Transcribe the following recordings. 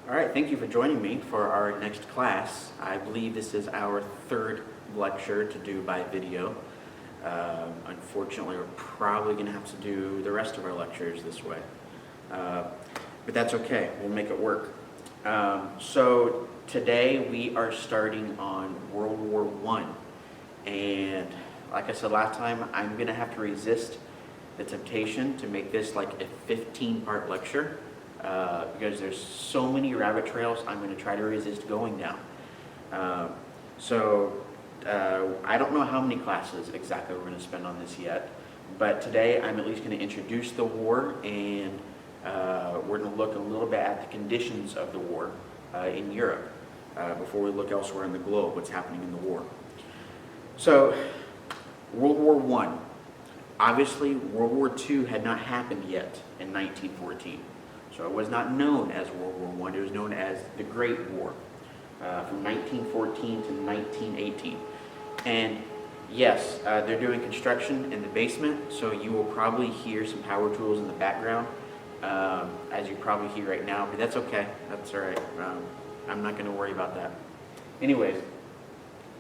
All right, thank you for joining me for our next class. I believe this is our third lecture to do by video. Unfortunately, we're probably going to have to do the rest of our lectures this way. But that's okay, we'll make it work. So today we are starting on World War I. And like I said last time, I'm going to have to resist the temptation to make this like a 15-part lecture. Because there's so many rabbit trails I'm going to try to resist going down. I don't know how many classes exactly we're going to spend on this yet, but today I'm at least going to introduce the war, and we're going to look a little bit at the conditions of the war in Europe before we look elsewhere in the globe, what's happening in the war. So, World War I. Obviously, World War II had not happened yet in 1914. So it was not known as World War I, it was known as the Great War, from 1914 to 1918. And yes, they're doing construction in the basement, so you will probably hear some power tools in the background, as you probably hear right now, but that's okay, that's all right. I'm not going to worry about that. Anyways,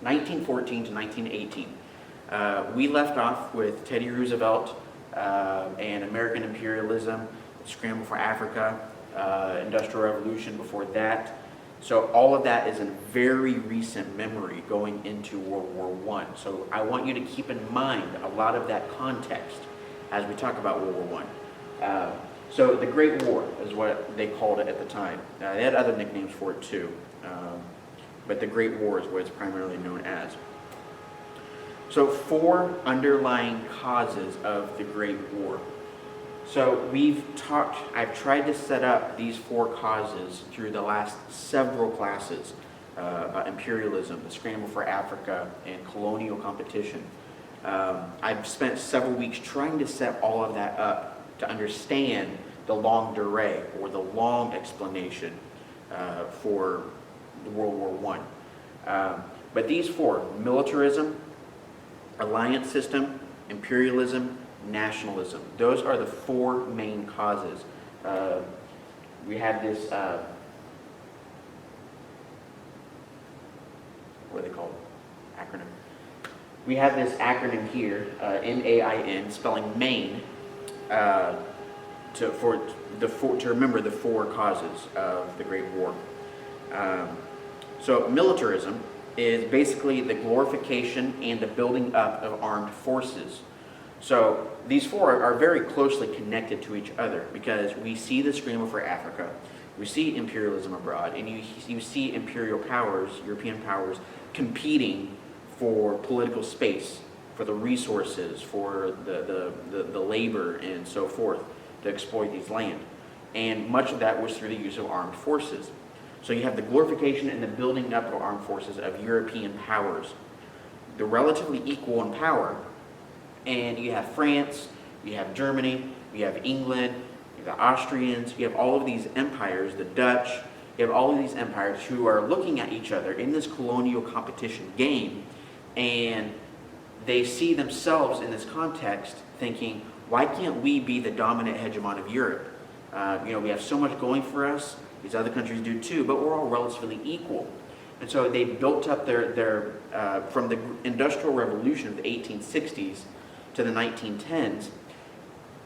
1914 to 1918. We left off with Teddy Roosevelt and American imperialism, scramble for Africa, Industrial Revolution before that. So all of that is in very recent memory going into World War I. So I want you to keep in mind a lot of that context as we talk about World War I. So the Great War is what they called it at the time. They had other nicknames for it too, but the Great War is what it's primarily known as. So 4 underlying causes of the Great War. So I've tried to set up these 4 causes through the last several classes about imperialism, the scramble for Africa, and colonial competition. I've spent several weeks trying to set all of that up to understand the longue durée, or the long explanation for World War I. But these 4, militarism, alliance system, imperialism, nationalism. Those are the 4 main causes. We have this, what are they called? Acronym. We have this acronym here, MAIN, spelling Maine, to remember the 4 causes of the Great War. So militarism is basically the glorification and the building up of armed forces. So these 4 are very closely connected to each other, because we see the scramble for Africa, we see imperialism abroad, and you see imperial powers, European powers, competing for political space, for the resources, for the labor, and so forth, to exploit these land. And much of that was through the use of armed forces. So you have the glorification and the building up of armed forces of European powers. They're relatively equal in power. And you have France, you have Germany, you have England, you have the Austrians, you have all of these empires, the Dutch, you have all of these empires who are looking at each other in this colonial competition game, and they see themselves in this context thinking, why can't we be the dominant hegemon of Europe? We have so much going for us, these other countries do too, but we're all relatively equal. And so they built up their from the Industrial Revolution of the 1860s to the 1910s,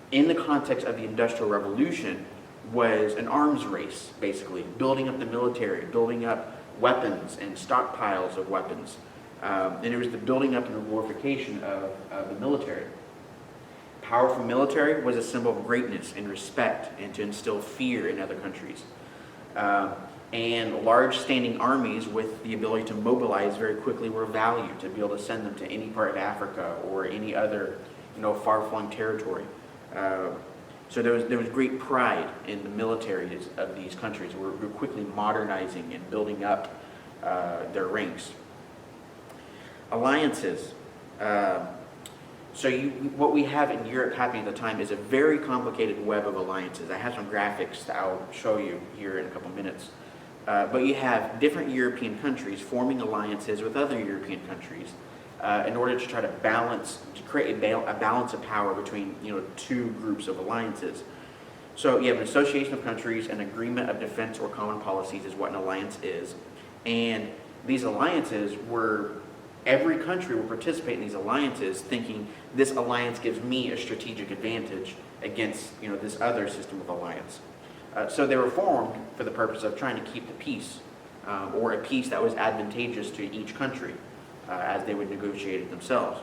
in the context of the Industrial Revolution, was an arms race, basically, building up the military, building up weapons and stockpiles of weapons. And it was the building up and the glorification of the military. Powerful military was a symbol of greatness and respect, and to instill fear in other countries. And large standing armies with the ability to mobilize very quickly were valued, to be able to send them to any part of Africa or any other, far-flung territory. So there was great pride in the militaries of these countries. We're quickly modernizing and building up their ranks. Alliances. What we have in Europe happening at the time is a very complicated web of alliances. I have some graphics that I'll show you here in a couple minutes. But you have different European countries forming alliances with other European countries in order to try to create a balance of power between 2 groups of alliances. So you have an association of countries, an agreement of defense or common policies is what an alliance is. And these alliances were, every country will participate in these alliances thinking this alliance gives me a strategic advantage against this other system of alliance. So they were formed for the purpose of trying to keep the peace, or a peace that was advantageous to each country as they would negotiate it themselves.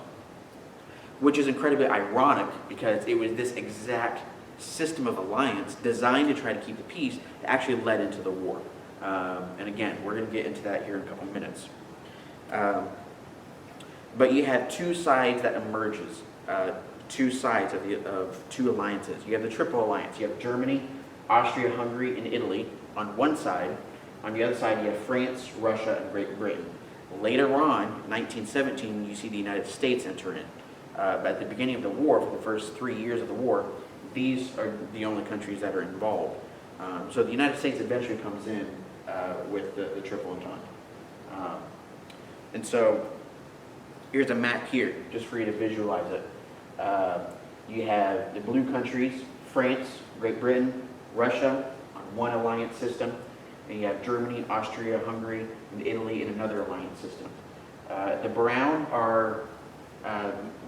Which is incredibly ironic because it was this exact system of alliance designed to try to keep the peace that actually led into the war. And again, we're going to get into that here in a couple minutes. But you have two sides that emerges, two sides of two alliances. You have the Triple Alliance. You have Germany, Austria, Hungary, and Italy on one side. On the other side, you have France, Russia, and Great Britain. Later on, 1917, you see the United States enter in. But at the beginning of the war, for the first 3 years of the war, these are the only countries that are involved. So the United States eventually comes in with the Triple Entente. And so here's a map here, just for you to visualize it. You have the blue countries, France, Great Britain, Russia, on one alliance system. And you have Germany, Austria, Hungary, and Italy in another alliance system. The brown are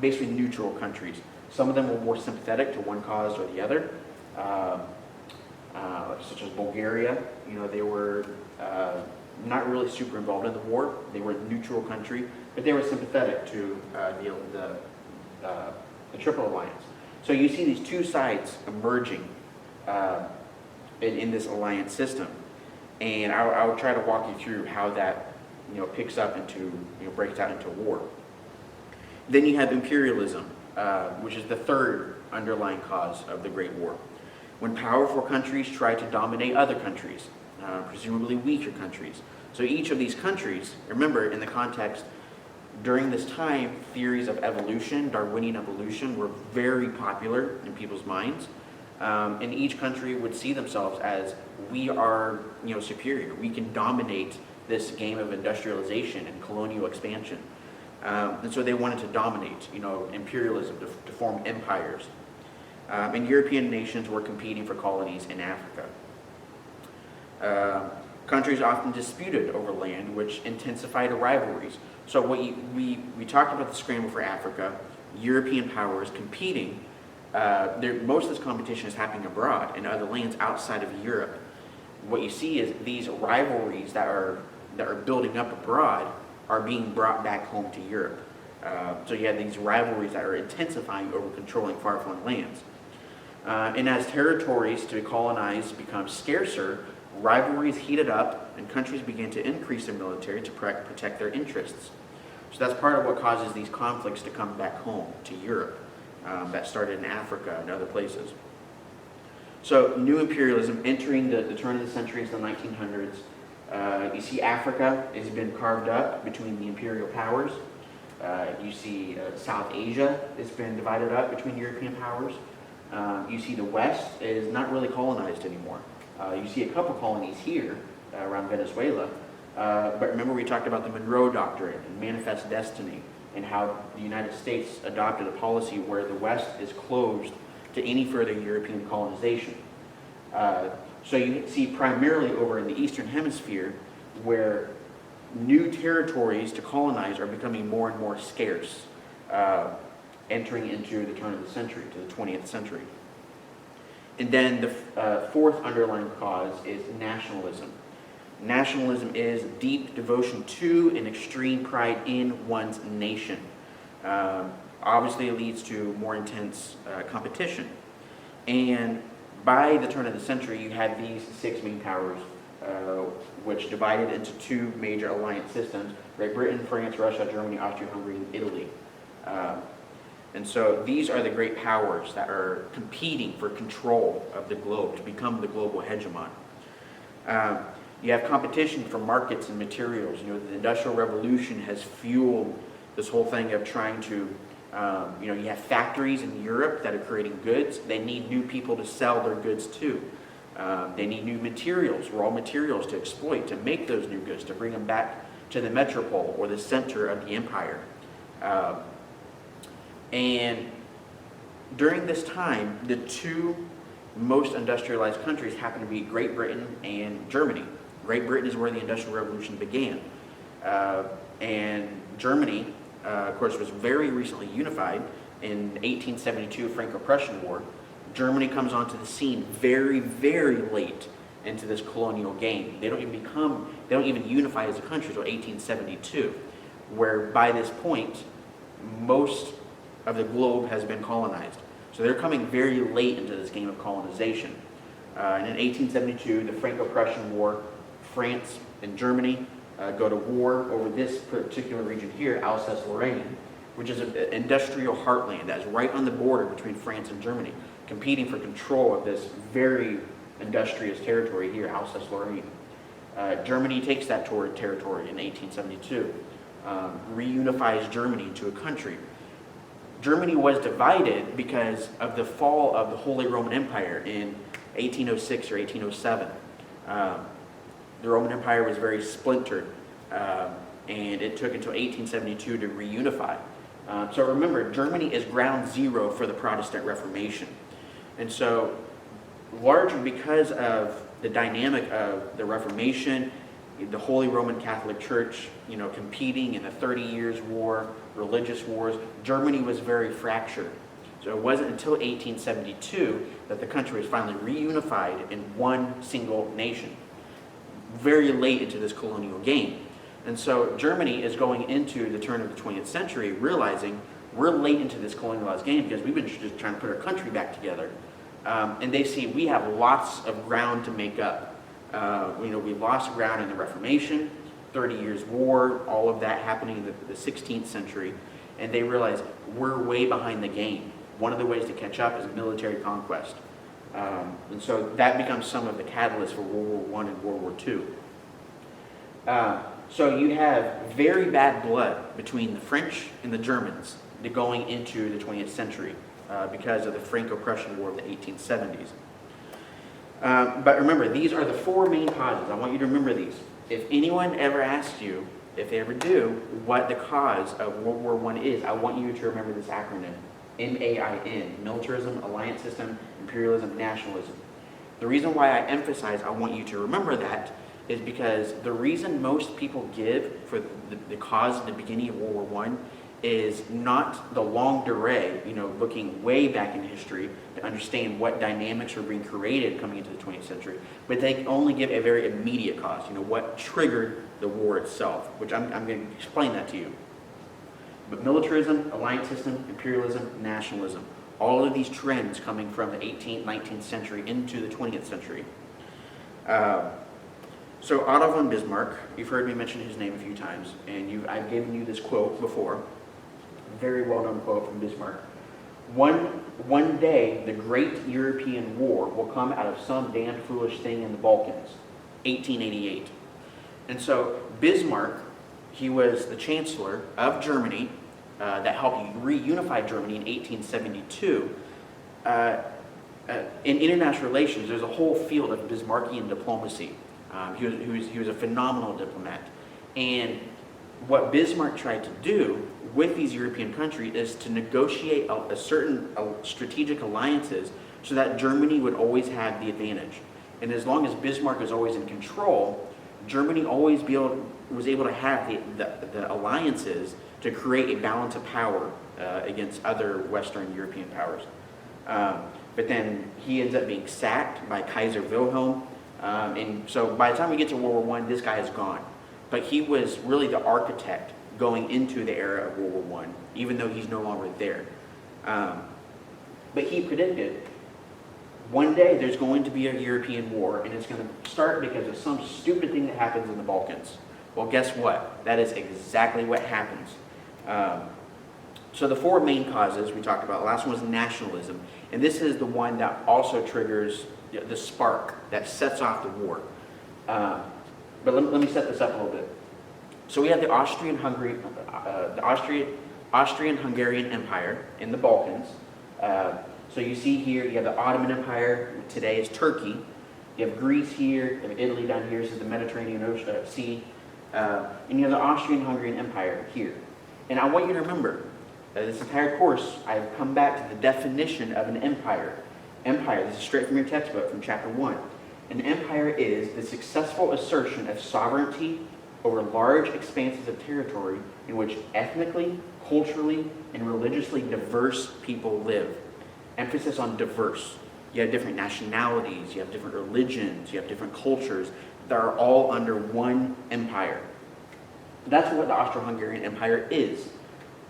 basically neutral countries. Some of them were more sympathetic to one cause or the other, such as Bulgaria. They were not really super involved in the war. They were a neutral country, but they were sympathetic to the Triple Alliance. So you see these two sides emerging in this alliance system, and I'll try to walk you through how that picks up into breaks out into war. Then you have imperialism, which is the third underlying cause of the Great War. When powerful countries try to dominate other countries, presumably weaker countries. So each of these countries, remember in the context, during this time, theories of evolution, Darwinian evolution, were very popular in people's minds. And each country would see themselves as, we are superior. We can dominate this game of industrialization and colonial expansion. And so they wanted to dominate, imperialism, to form empires. And European nations were competing for colonies in Africa. Countries often disputed over land, which intensified rivalries. So we talked about the scramble for Africa, European powers competing. Most of this competition is happening abroad in other lands outside of Europe. What you see is these rivalries that are building up abroad are being brought back home to Europe. So you have these rivalries that are intensifying over controlling far-flung lands. And as territories to be colonized become scarcer, rivalries heated up and countries began to increase their military to protect their interests. So that's part of what causes these conflicts to come back home to Europe that started in Africa and other places. So new imperialism entering the turn of the century into the 1900s. You see Africa has been carved up between the imperial powers. You see South Asia has been divided up between European powers. You see the West is not really colonized anymore. You see a couple colonies here around Venezuela. But remember we talked about the Monroe Doctrine and Manifest Destiny and how the United States adopted a policy where the West is closed to any further European colonization. So you see primarily over in the Eastern Hemisphere where new territories to colonize are becoming more and more scarce, entering into the turn of the century, to the 20th century. And then the fourth underlying cause is nationalism. Nationalism is deep devotion to and extreme pride in one's nation. Obviously it leads to more intense competition. And by the turn of the century, you had these six main powers, which divided into two major alliance systems: Great Britain, France, Russia, Germany, Austria, Hungary, and Italy. And so these are the great powers that are competing for control of the globe to become the global hegemon. You have competition for markets and materials. The Industrial Revolution has fueled this whole thing of trying to, you have factories in Europe that are creating goods. They need new people to sell their goods to. They need new materials, raw materials to exploit, to make those new goods, to bring them back to the metropole or the center of the empire. And during this time, the two most industrialized countries happen to be Great Britain and Germany. Great Britain is where the Industrial Revolution began. And Germany, of course, was very recently unified in 1872 Franco-Prussian War. Germany comes onto the scene very, very late into this colonial game. They don't even unify as a country until 1872, where by this point, most of the globe has been colonized. So they're coming very late into this game of colonization. And in 1872, the Franco-Prussian War, France and Germany go to war over this particular region here, Alsace-Lorraine, which is an industrial heartland that is right on the border between France and Germany, competing for control of this very industrious territory here, Alsace-Lorraine. Germany takes that territory in 1872, reunifies Germany into a country. Germany was divided because of the fall of the Holy Roman Empire in 1806 or 1807. The Roman Empire was very splintered, and it took until 1872 to reunify. So remember, Germany is ground zero for the Protestant Reformation. And so, largely because of the dynamic of the Reformation, the Holy Roman Catholic Church, competing in the 30 Years' War, religious wars, Germany was very fractured. So it wasn't until 1872 that the country was finally reunified in one single nation, very late into this colonial game. And so Germany is going into the turn of the 20th century realizing we're late into this colonialized game because we've been just trying to put our country back together. And they see we have lots of ground to make up. We lost ground in the Reformation, 30 Years' War, all of that happening in the 16th century. And they realize we're way behind the game. One of the ways to catch up is military conquest. And so that becomes some of the catalyst for World War I and World War II. So you have very bad blood between the French and the Germans going into the 20th century because of the Franco-Prussian War of the 1870s. But remember, these are the four main causes. I want you to remember these. If anyone ever asks you, if they ever do, what the cause of World War I is, I want you to remember this acronym. MAIN, Militarism, Alliance System, Imperialism, Nationalism. The reason why I emphasize I want you to remember that is because the reason most people give for the cause in the beginning of World War I is not the longue durée, looking way back in history to understand what dynamics were being created coming into the 20th century, but they only give a very immediate cause, what triggered the war itself, which I'm going to explain that to you. But militarism, alliance system, imperialism, nationalism, all of these trends coming from the 18th, 19th century into the 20th century. So Otto von Bismarck, you've heard me mention his name a few times, and I've given you this quote before, a very well-known quote from Bismarck. One day, the great European war will come out of some damned foolish thing in the Balkans, 1888. And so Bismarck, he was the chancellor of Germany that helped reunify Germany in 1872. In international relations, there's a whole field of Bismarckian diplomacy. He was a phenomenal diplomat. And what Bismarck tried to do with these European countries is to negotiate certain strategic alliances so that Germany would always have the advantage. And as long as Bismarck was always in control, Germany always was able to have the alliances to create a balance of power against other Western European powers. But then he ends up being sacked by Kaiser Wilhelm. And so by the time we get to World War I, this guy is gone. But he was really the architect going into the era of World War I, even though he's no longer there. But he predicted one day there's going to be a European war, and it's going to start because of some stupid thing that happens in the Balkans. Well, guess what? That is exactly what happens. So the four main causes we talked about, the last one was nationalism. And this is the one that also triggers the spark that sets off the war. But let me set this up a little bit. So we have the Austrian-Hungarian Empire in the Balkans. So you see here, you have the Ottoman Empire, today is Turkey. You have Greece here, you have Italy down here, this is the Mediterranean Sea. And you have the Austrian-Hungarian Empire here. And I want you to remember, this entire course, I've come back to the definition of an empire. Empire, this is straight from your textbook, from chapter 1. An empire is the successful assertion of sovereignty over large expanses of territory in which ethnically, culturally, and religiously diverse people live. Emphasis on diverse. You have different nationalities, you have different religions, you have different cultures that are all under one empire. That's what the Austro-Hungarian Empire is.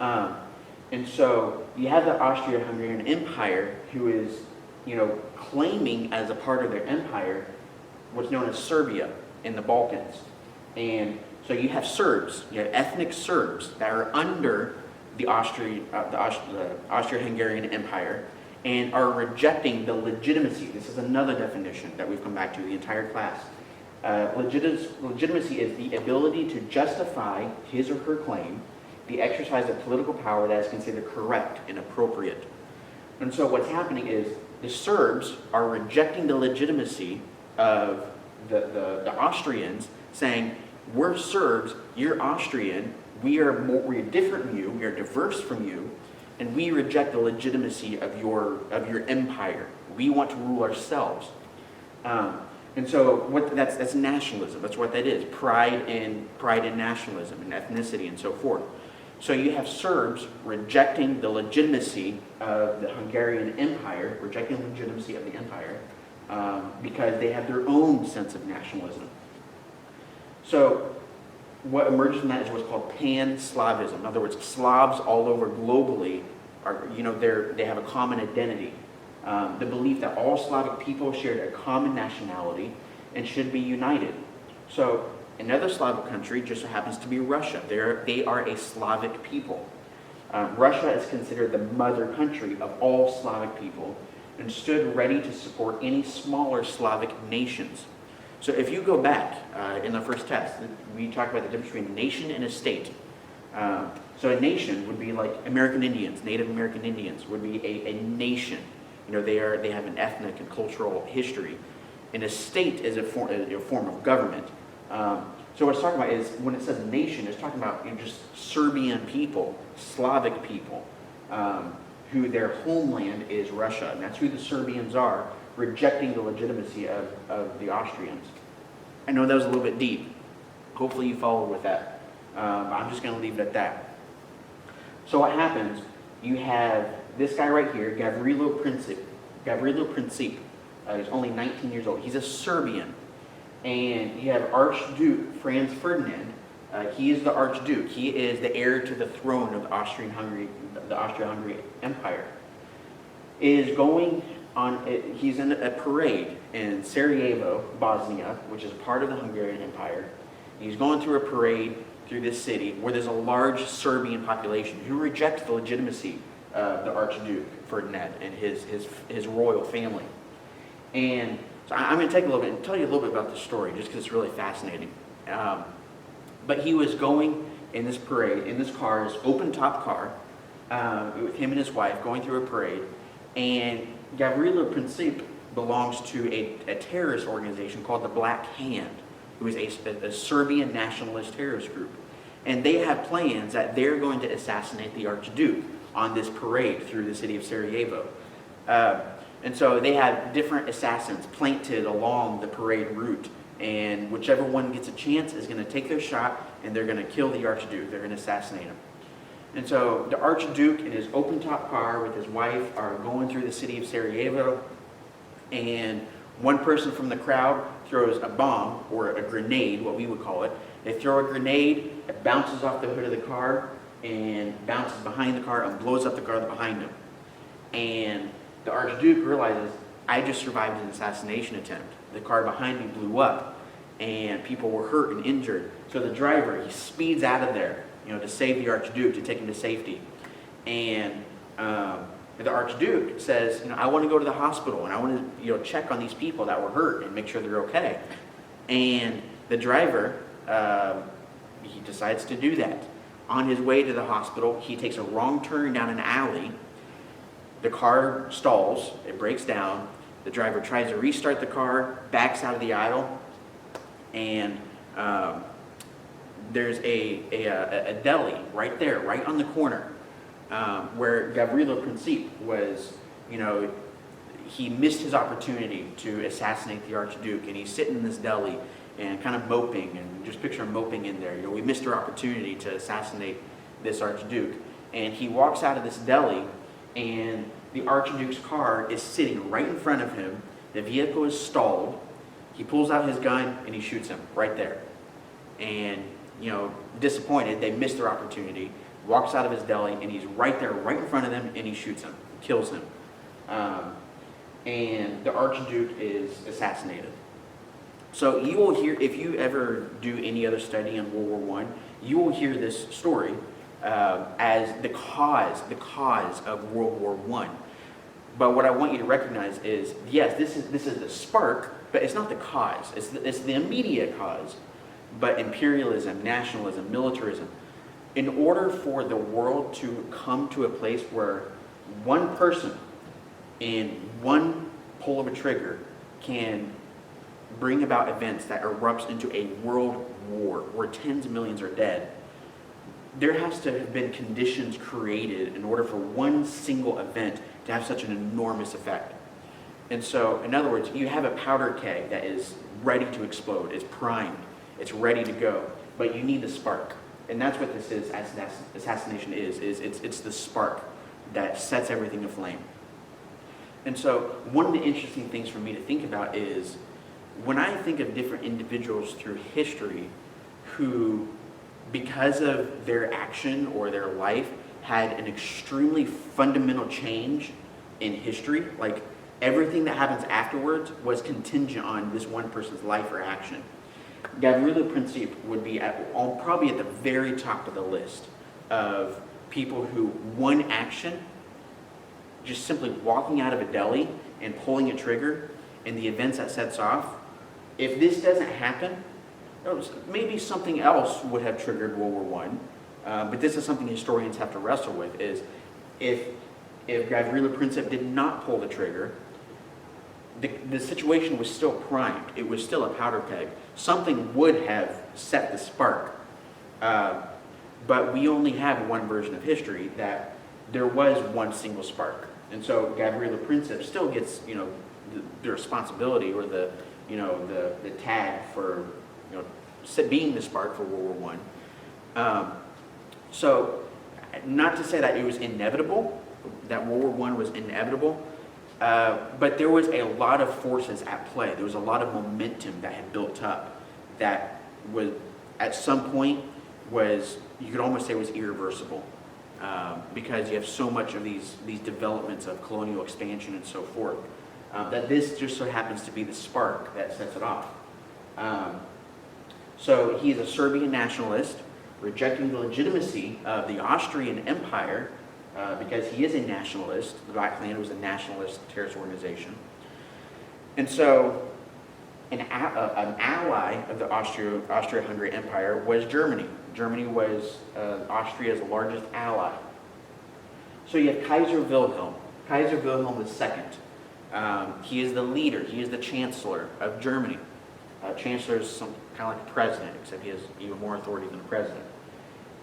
And so you have the Austro-Hungarian Empire who is, claiming as a part of their empire what's known as Serbia in the Balkans. And so you have Serbs, you have ethnic Serbs that are under the Austro-Hungarian Empire and are rejecting the legitimacy. This is another definition that we've come back to the entire class. Legitimacy is the ability to justify his or her claim, the exercise of political power that is considered correct and appropriate. And so what's happening is the Serbs are rejecting the legitimacy of the Austrians, saying, we're Serbs, you're Austrian, we're different from you, we are diverse from you, and we reject the legitimacy of your empire. We want to rule ourselves. And so that's nationalism. That's what that is. Pride in nationalism and ethnicity and so forth. So you have Serbs rejecting the legitimacy of the Hungarian Empire, rejecting the legitimacy of the empire, because they have their own sense of nationalism. So what emerges from that is what's called pan-Slavism. In other words, Slavs all over globally are, they have a common identity. The belief that all Slavic people shared a common nationality and should be united. So another Slavic country just so happens to be Russia. They are a Slavic people. Russia is considered the mother country of all Slavic people and stood ready to support any smaller Slavic nations. So if you go back in the first test, we talked about the difference between a nation and a state. So a nation would be like American Indians, Native American Indians would be a nation. They have an ethnic and cultural history. And a state is a form of government. So what it's talking about is, when it says nation, it's talking about just Serbian people, Slavic people, who their homeland is Russia. And that's who the Serbians are, rejecting the legitimacy of the Austrians. I know that was a little bit deep. Hopefully you followed with that. I'm just going to leave it at that. So what happens, you have this guy right here, Gavrilo Princip. He's only 19 years old. He's a Serbian. And you have Archduke Franz Ferdinand. He is the Archduke. He is the heir to the throne of the Austro-Hungary Empire. He's in a parade in Sarajevo, Bosnia, which is part of the Hungarian Empire. He's going through a parade through this city where there's a large Serbian population who reject the legitimacy of the Archduke Ferdinand and his royal family. And so I'm going to take a little bit and tell you a little bit about the story, just because it's really fascinating. But he was going in this parade, in this car, his open-top car, with him and his wife going through a parade. And Gavrilo Princip belongs to a terrorist organization called the Black Hand, who is a Serbian nationalist terrorist group. And they have plans that they're going to assassinate the Archduke on this parade through the city of Sarajevo. And so they have different assassins planted along the parade route. And whichever one gets a chance is going to take their shot, and they're going to kill the Archduke. They're going to assassinate him. And so the Archduke in his open-top car with his wife are going through the city of Sarajevo. And one person from the crowd throws a bomb, or a grenade, what we would call it. They throw a grenade, it bounces off the hood of the car, and bounces behind the car and blows up the car behind him. And the Archduke realizes, I just survived an assassination attempt. The car behind me blew up, and people were hurt and injured. So the driver, he speeds out of there, to save the Archduke, to take him to safety. And the Archduke says, I want to go to the hospital, and I want to, check on these people that were hurt and make sure they're okay. And the driver, he decides to do that. On his way to the hospital, he takes a wrong turn down an alley. The car stalls, it breaks down. The driver tries to restart the car, backs out of the aisle, and there's a deli right there, right on the corner, where Gavrilo Princip was, he missed his opportunity to assassinate the Archduke, and he's sitting in this deli and kind of moping, and just picture him moping in there. We missed our opportunity to assassinate this Archduke. And he walks out of this deli, and the Archduke's car is sitting right in front of him. The vehicle is stalled. He pulls out his gun and he shoots him right there. And, disappointed, they missed their opportunity. Walks out of his deli, and he's right there, right in front of them, and he shoots him, kills him. And the Archduke is assassinated. So you will hear, if you ever do any other study on World War I, you will hear this story as the cause of World War I. But what I want you to recognize is, yes, this is the spark, but it's not the cause. It's the immediate cause. But imperialism, nationalism, militarism, in order for the world to come to a place where one person in one pull of a trigger can bring about events that erupts into a world war where tens of millions are dead, there has to have been conditions created in order for one single event to have such an enormous effect. And so, in other words, you have a powder keg that is ready to explode, it's primed, it's ready to go, but you need the spark. And that's what this is, assassination is it's the spark that sets everything aflame. And so, one of the interesting things for me to think about is, when I think of different individuals through history who, because of their action or their life, had an extremely fundamental change in history, like everything that happens afterwards was contingent on this one person's life or action. Gavrilo Princip would be probably at the very top of the list of people who one action, just simply walking out of a deli and pulling a trigger, and the events that sets off, if this doesn't happen, maybe something else would have triggered World War I. But this is something historians have to wrestle with, is if Gavrilo Princip did not pull the trigger, the situation was still primed. It was still a powder keg. Something would have set the spark. But we only have one version of history that there was one single spark. And so Gavrilo Princip still gets, the responsibility or the tag for, being the spark for World War I. So, not to say that it was inevitable, that World War I was inevitable, but there was a lot of forces at play. There was a lot of momentum that had built up that was, at some point, you could almost say was irreversible. Because you have so much of these developments of colonial expansion and so forth, that this just so happens to be the spark that sets it off. So he is a Serbian nationalist, rejecting the legitimacy of the Austrian Empire, because he is a nationalist. The Black Klan was a nationalist terrorist organization. And so an ally of the Austria-Hungary Empire was Germany. Germany was Austria's largest ally. So you have Kaiser Wilhelm. Kaiser Wilhelm II. He is the leader, he is the chancellor of Germany. Chancellor is kind of like the president, except he has even more authority than the president.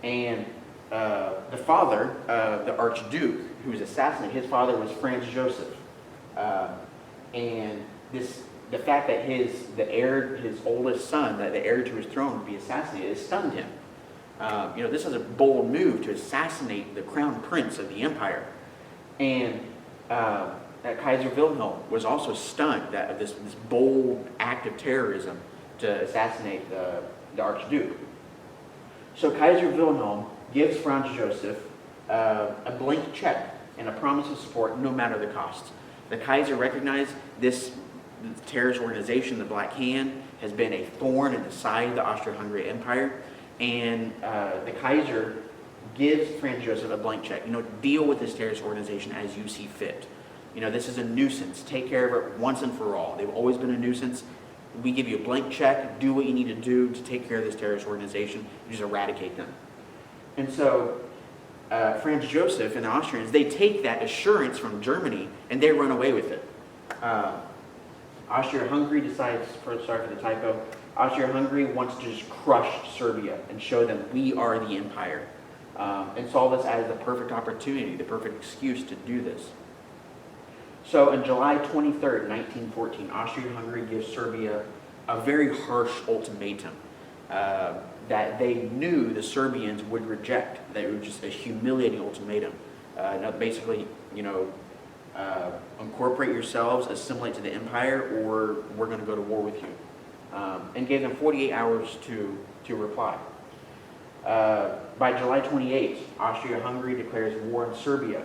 And the father, the Archduke, who was assassinated, his father was Franz Joseph. And the fact that his oldest son, that the heir to his throne, would be assassinated, it stunned him. This is a bold move to assassinate the crown prince of the empire. And Kaiser Wilhelm was also stunned that this bold act of terrorism to assassinate the Archduke. So Kaiser Wilhelm gives Franz Joseph a blank check and a promise of support no matter the cost. The Kaiser recognized this terrorist organization, the Black Hand, has been a thorn in the side of the Austro-Hungary Empire, and the Kaiser gives Franz Joseph a blank check. Deal with this terrorist organization as you see fit. This is a nuisance. Take care of it once and for all. They've always been a nuisance. We give you a blank check. Do what you need to do to take care of this terrorist organization. Just eradicate them. And so Franz Joseph and the Austrians, they take that assurance from Germany and they run away with it. Austria-Hungary decides, sorry for the typo, Austria-Hungary wants to just crush Serbia and show them we are the empire. And saw this as the perfect opportunity, the perfect excuse to do this. So on July 23rd, 1914, Austria-Hungary gives Serbia a very harsh ultimatum that they knew the Serbians would reject. That it was just a humiliating ultimatum. Now basically, incorporate yourselves, assimilate to the empire, or we're going to go to war with you. And gave them 48 hours to reply. By July 28th, Austria-Hungary declares war on Serbia.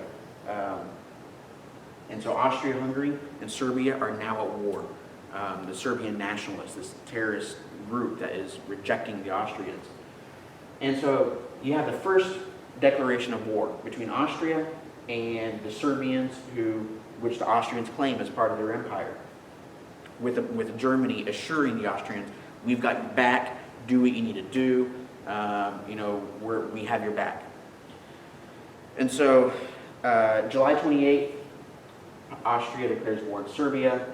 And so Austria-Hungary and Serbia are now at war. The Serbian nationalists, this terrorist group that is rejecting the Austrians. And so you have the first declaration of war between Austria and the Serbians, which the Austrians claim as part of their empire, with Germany assuring the Austrians, we've got your back, do what you need to do, we have your back. And so July 28th, Austria declares war on Serbia,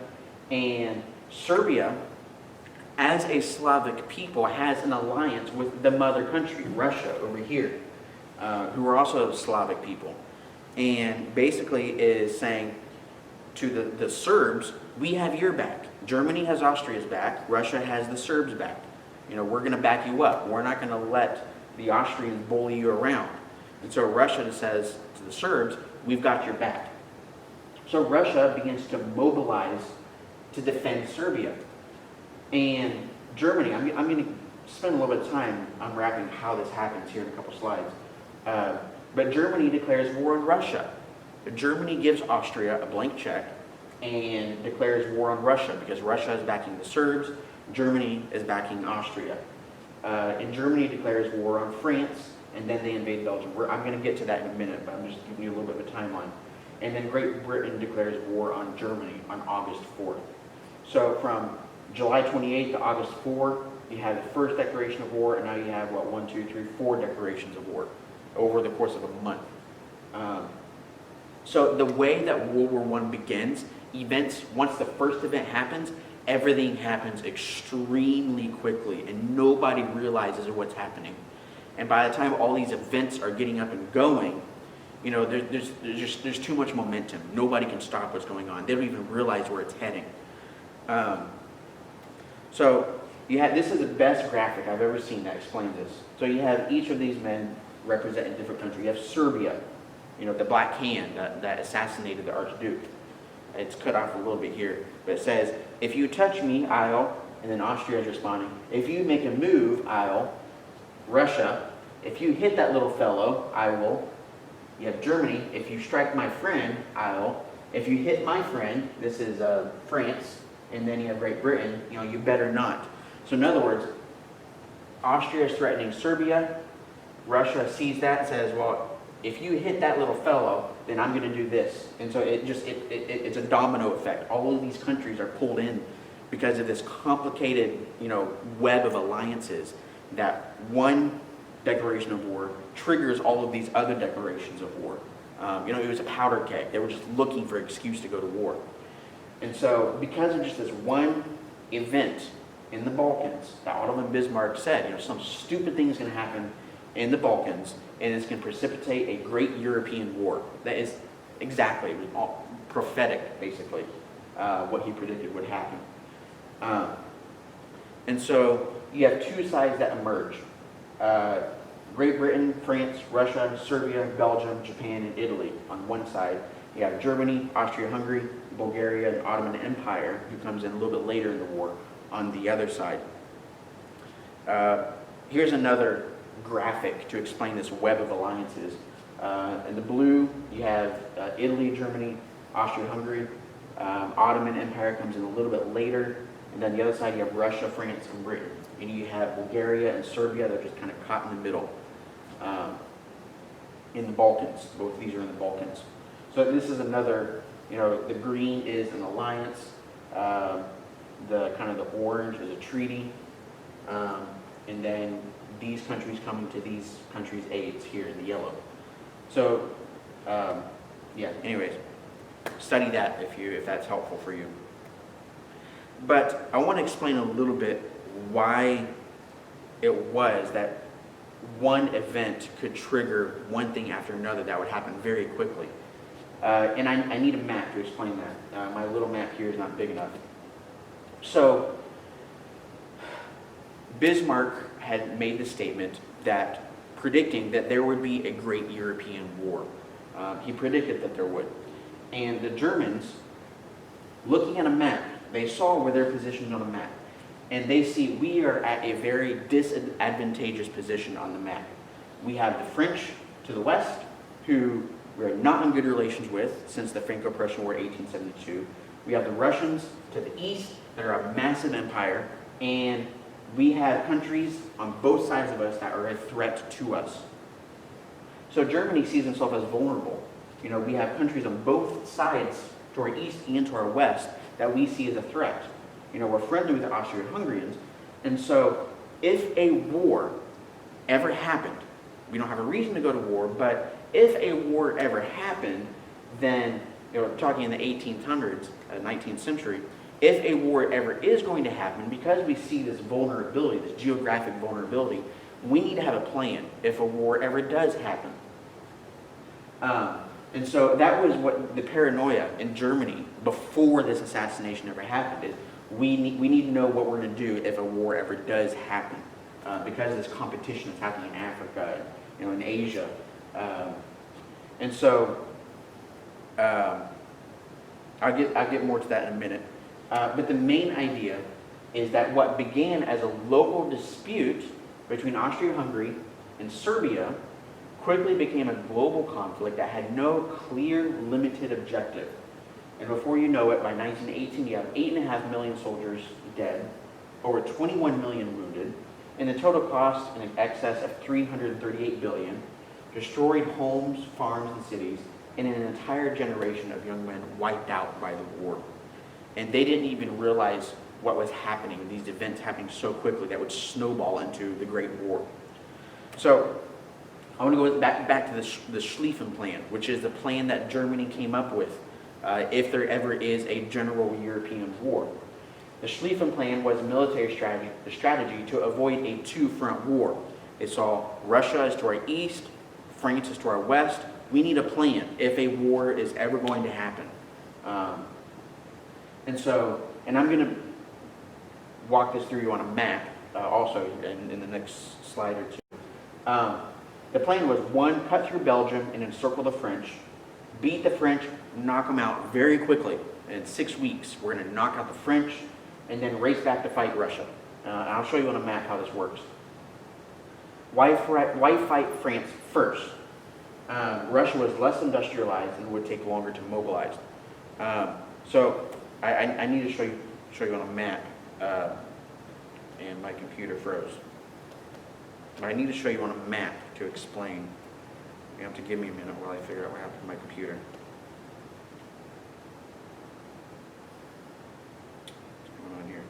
and Serbia, as a Slavic people, has an alliance with the mother country, Russia, over here, who are also Slavic people, and basically is saying to the Serbs, we have your back. Germany has Austria's back. Russia has the Serbs' back. We're going to back you up. We're not going to let the Austrians bully you around. And so Russia says to the Serbs, we've got your back. So Russia begins to mobilize to defend Serbia. And Germany, I'm going to spend a little bit of time unwrapping how this happens here in a couple slides. But Germany declares war on Russia. Germany gives Austria a blank check and declares war on Russia because Russia is backing the Serbs, Germany is backing Austria. And Germany declares war on France, and then they invade Belgium. I'm going to get to that in a minute, but I'm just giving you a little bit of a timeline. And then Great Britain declares war on Germany on August 4th. So from July 28th to August 4th, you have the first declaration of war, and now you have, 4 declarations of war over the course of a month. So the way that World War I begins, once the first event happens, everything happens extremely quickly, and nobody realizes what's happening. And by the time all these events are getting up and going, there's too much momentum. Nobody can stop what's going on. They don't even realize where it's heading. So this is the best graphic I've ever seen that explains this. So you have each of these men represent a different country. You have Serbia, the Black Hand that assassinated the Archduke. It's cut off a little bit here, but it says, if you touch me, I'll, and then Austria is responding, if you make a move, I'll, Russia, if you hit that little fellow, I will. You have Germany, if you strike my friend, I'll. If you hit my friend, this is France, and then you have Great Britain, you better not. So in other words, Austria is threatening Serbia, Russia sees that and says, well, if you hit that little fellow, then I'm going to do this. And so it's a domino effect. All of these countries are pulled in because of this complicated, web of alliances that one declaration of war triggers all of these other declarations of war. It was a powder keg. They were just looking for an excuse to go to war. And so because of just this one event in the Balkans, that Otto von Bismarck said, some stupid thing is going to happen in the Balkans, and it's going to precipitate a great European war. That is exactly, it was all prophetic, basically, what he predicted would happen. And so you have two sides that emerge. Great Britain, France, Russia, Serbia, Belgium, Japan, and Italy on one side. You have Germany, Austria-Hungary, Bulgaria, the Ottoman Empire, who comes in a little bit later in the war, on the other side. Here's another graphic to explain this web of alliances. In the blue, you have Italy, Germany, Austria-Hungary. Ottoman Empire comes in a little bit later. And then the other side, you have Russia, France, and Britain. And you have Bulgaria and Serbia. They're just kind of caught in the middle in the Balkans. Both of these are in the Balkans. So this is another, the green is an alliance. The orange is a treaty. And then these countries coming to these countries' aids here in the yellow. So, anyways, study that if that's helpful for you. But I want to explain a little bit why it was that one event could trigger one thing after another that would happen very quickly. And I need a map to explain that. My little map here is not big enough. So Bismarck had made the statement that predicting that there would be a great European war. He predicted that there would. And the Germans, looking at a map, they saw where they're positioned on a map. And they see we are at a very disadvantageous position on the map. We have the French to the west, who we're not in good relations with since the Franco-Prussian War 1872. We have the Russians to the east that are a massive empire, and we have countries on both sides of us that are a threat to us. So Germany sees itself as vulnerable. You know, we have countries on both sides, to our east and to our west, that we see as a threat. You know, we're friendly with the Austro-Hungarians, and so if a war ever happened, we don't have a reason to go to war, but if a war ever happened, then, you know, talking in the 1800s, 19th century, if a war ever is going to happen, because we see this vulnerability, this geographic vulnerability, we need to have a plan if a war ever does happen. And so that was what the paranoia in Germany before this assassination ever happened is we need to know what we're going to do if a war ever does happen, because of this competition that's happening in Africa, you know, in Asia, and so I'll get more to that in a minute. But the main idea is that what began as a local dispute between Austria-Hungary and Serbia quickly became a global conflict that had no clear, limited objective. And before you know it, by 1918, you have 8.5 million soldiers dead, over 21 million wounded, and the total cost in excess of $338 billion, destroyed homes, farms, and cities, and an entire generation of young men wiped out by the war. And they didn't even realize what was happening, these events happening so quickly that would snowball into the Great War. So I want to go back to the Schlieffen Plan, which is the plan that Germany came up with if there ever is a general European war. The Schlieffen Plan was a military strategy to avoid a two-front war. It saw Russia as to our east, France as to our west. We need a plan if a war is ever going to happen. And I'm going to walk this through you on a map also in the next slide or two. The plan was, one, cut through Belgium and encircle the French, beat the French, knock them out very quickly. In 6 weeks, we're going to knock out the French and then race back to fight Russia. I'll show you on a map how this works. Why fight France first? Russia was less industrialized and would take longer to mobilize. So I need to show you on a map, and my computer froze. But I need to show you on a map to explain. You have to give me a minute while I figure out what happened to my computer. What's going on here?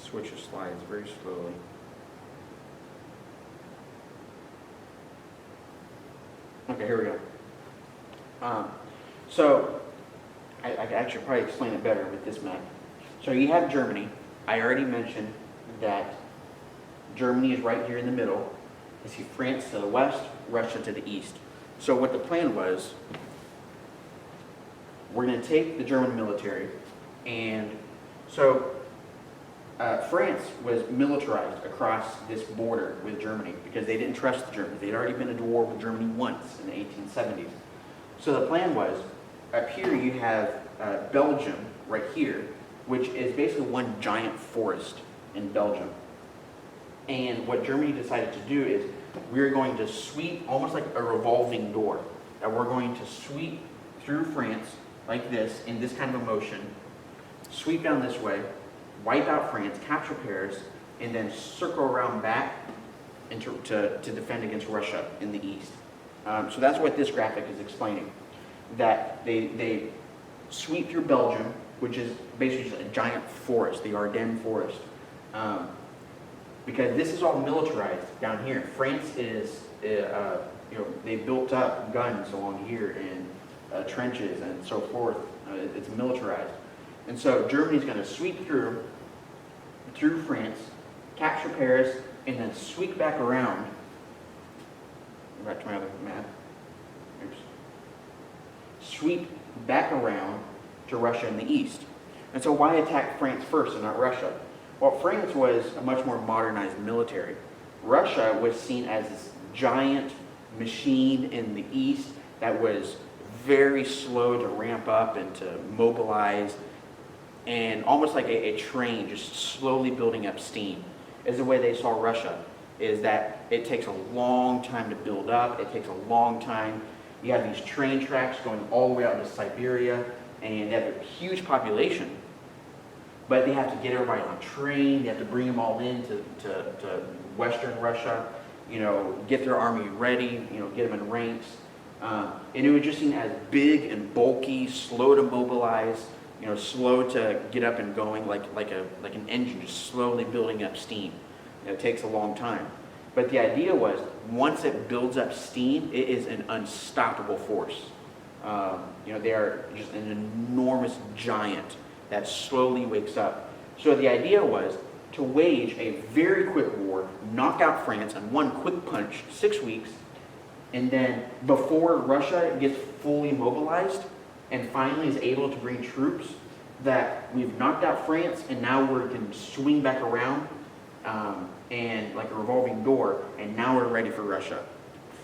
Switch the slides very slowly. Okay, here we go. So I should probably explain it better with this map. So you have Germany. I already mentioned that Germany is right here in the middle. You see France to the west, Russia to the east. So what the plan was, we're going to take the German military, and so France was militarized across this border with Germany because they didn't trust the Germans. They'd already been at war with Germany once in the 1870s. So the plan was, up here you have Belgium right here, which is basically one giant forest in Belgium. And what Germany decided to do is we're going to sweep, almost like a revolving door, and we're going to sweep through France like this, in this kind of a motion, sweep down this way, wipe out France, capture Paris, and then circle around back and to defend against Russia in the east. So that's what this graphic is explaining. That they sweep through Belgium, which is basically just a giant forest, the Ardennes forest. Because this is all militarized down here. France is, they built up guns along here and trenches and so forth. It's militarized. And so Germany's going to sweep through France, capture Paris, and then sweep back around. Back to my other map. Oops. Sweep back around to Russia in the east. And so why attack France first and not Russia? Well, France was a much more modernized military. Russia was seen as this giant machine in the east that was very slow to ramp up and to mobilize, and almost like a train just slowly building up steam is the way they saw Russia, is that it takes a long time to build up, it takes a long time. You have these train tracks going all the way out into Siberia, and they have a huge population. But they have to get everybody on a train, they have to bring them all in to Western Russia, get their army ready, get them in ranks. And it was just seen as big and bulky, slow to mobilize, slow to get up and going, like an engine just slowly building up steam. It takes a long time. But the idea was, once it builds up steam, it is an unstoppable force. They are just an enormous giant that slowly wakes up. So the idea was to wage a very quick war, knock out France in one quick punch, 6 weeks, and then before Russia gets fully mobilized and finally is able to bring troops, that we've knocked out France and now we can swing back around and like a revolving door, and now we're ready for Russia.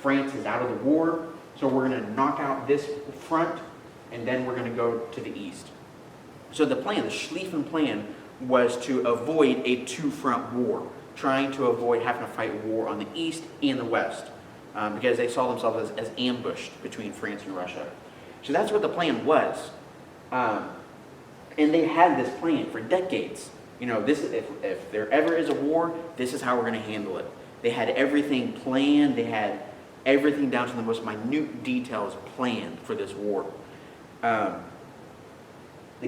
France is out of the war, so we're going to knock out this front and then we're going to go to the east. So the plan, the Schlieffen plan, was to avoid a two-front war, trying to avoid having to fight war on the east and the west, because they saw themselves as ambushed between France and Russia. So that's what the plan was. And they had this plan for decades. This is, if there ever is a war, this is how we're going to handle it. They had everything planned. They had everything down to the most minute details planned for this war. The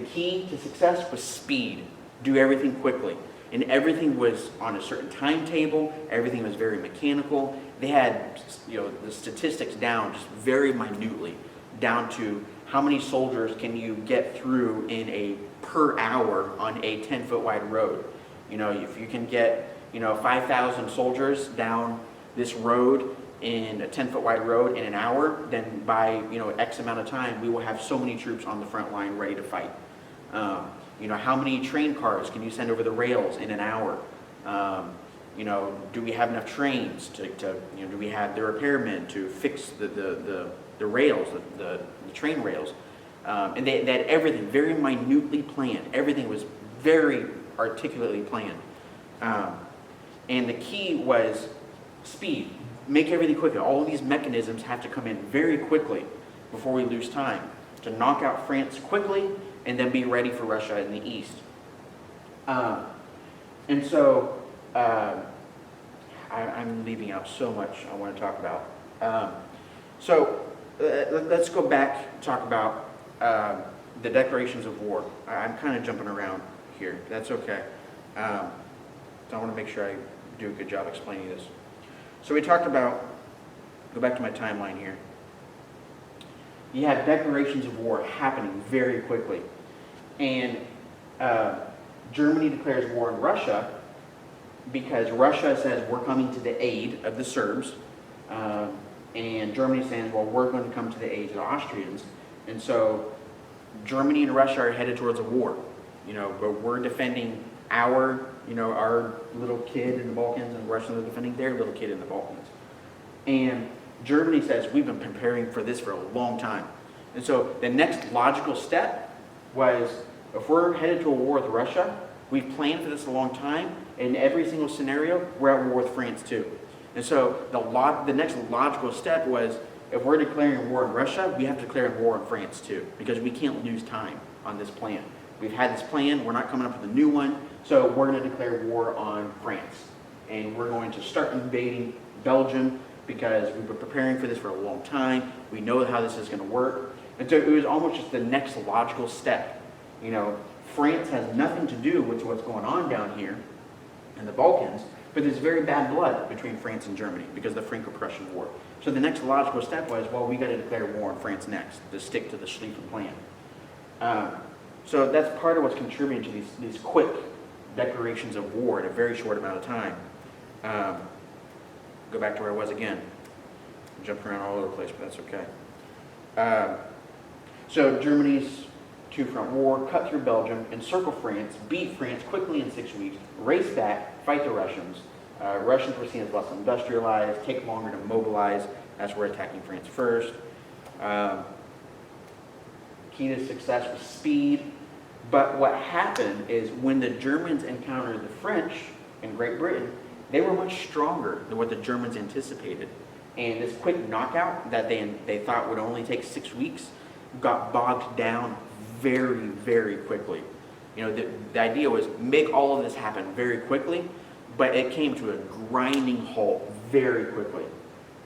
key to success was speed. Do everything quickly. And everything was on a certain timetable. Everything was very mechanical. They had, the statistics down just very minutely, down to how many soldiers can you get through in a per hour on a 10-foot wide road. If you can get, 5,000 soldiers down this road in a 10-foot wide road in an hour, then by, X amount of time, we will have so many troops on the front line ready to fight. How many train cars can you send over the rails in an hour? Do we have enough trains to do we have the repairmen to fix the rails, the train rails? And they had everything very minutely planned. Everything was very articulately planned. And the key was speed. Make everything quicker. All of these mechanisms have to come in very quickly before we lose time to knock out France quickly and then be ready for Russia in the east. And so I'm leaving out so much I want to talk about. Let's go back and talk about the declarations of war. I'm kind of jumping around here. That's okay. So I want to make sure I do a good job explaining this. So we talked about, go back to my timeline here. You have declarations of war happening very quickly. And Germany declares war on Russia because Russia says we're coming to the aid of the Serbs. And Germany says, well, we're going to come to the aid of the Austrians. And so Germany and Russia are headed towards a war. But we're defending our little kid in the Balkans, and the Russians are defending their little kid in the Balkans. And Germany says, we've been preparing for this for a long time. And so the next logical step was, if we're headed to a war with Russia, we've planned for this a long time, and in every single scenario, we're at war with France too. And so the next logical step was, if we're declaring war on Russia, we have to declare war on France too, because we can't lose time on this plan. We've had this plan, we're not coming up with a new one, so we're going to declare war on France. And we're going to start invading Belgium because we've been preparing for this for a long time. We know how this is going to work. And so it was almost just the next logical step. You know, France has nothing to do with what's going on down here in the Balkans, but there's very bad blood between France and Germany because of the Franco-Prussian War. So the next logical step was, well, we got to declare war on France next to stick to the Schlieffen Plan. So that's part of what's contributing to these quick declarations of war in a very short amount of time. Go back to where I was again. Jumped around all over the place, but that's okay. So Germany's two-front war, cut through Belgium, encircle France, beat France quickly in 6 weeks, race back, fight the Russians. Russians were seen as less industrialized, take longer to mobilize. That's where attacking France first. Key to success was speed. But what happened is when the Germans encountered the French in Great Britain, they were much stronger than what the Germans anticipated. And this quick knockout that they thought would only take 6 weeks got bogged down very, very quickly. You know, the idea was make all of this happen very quickly, but it came to a grinding halt very quickly.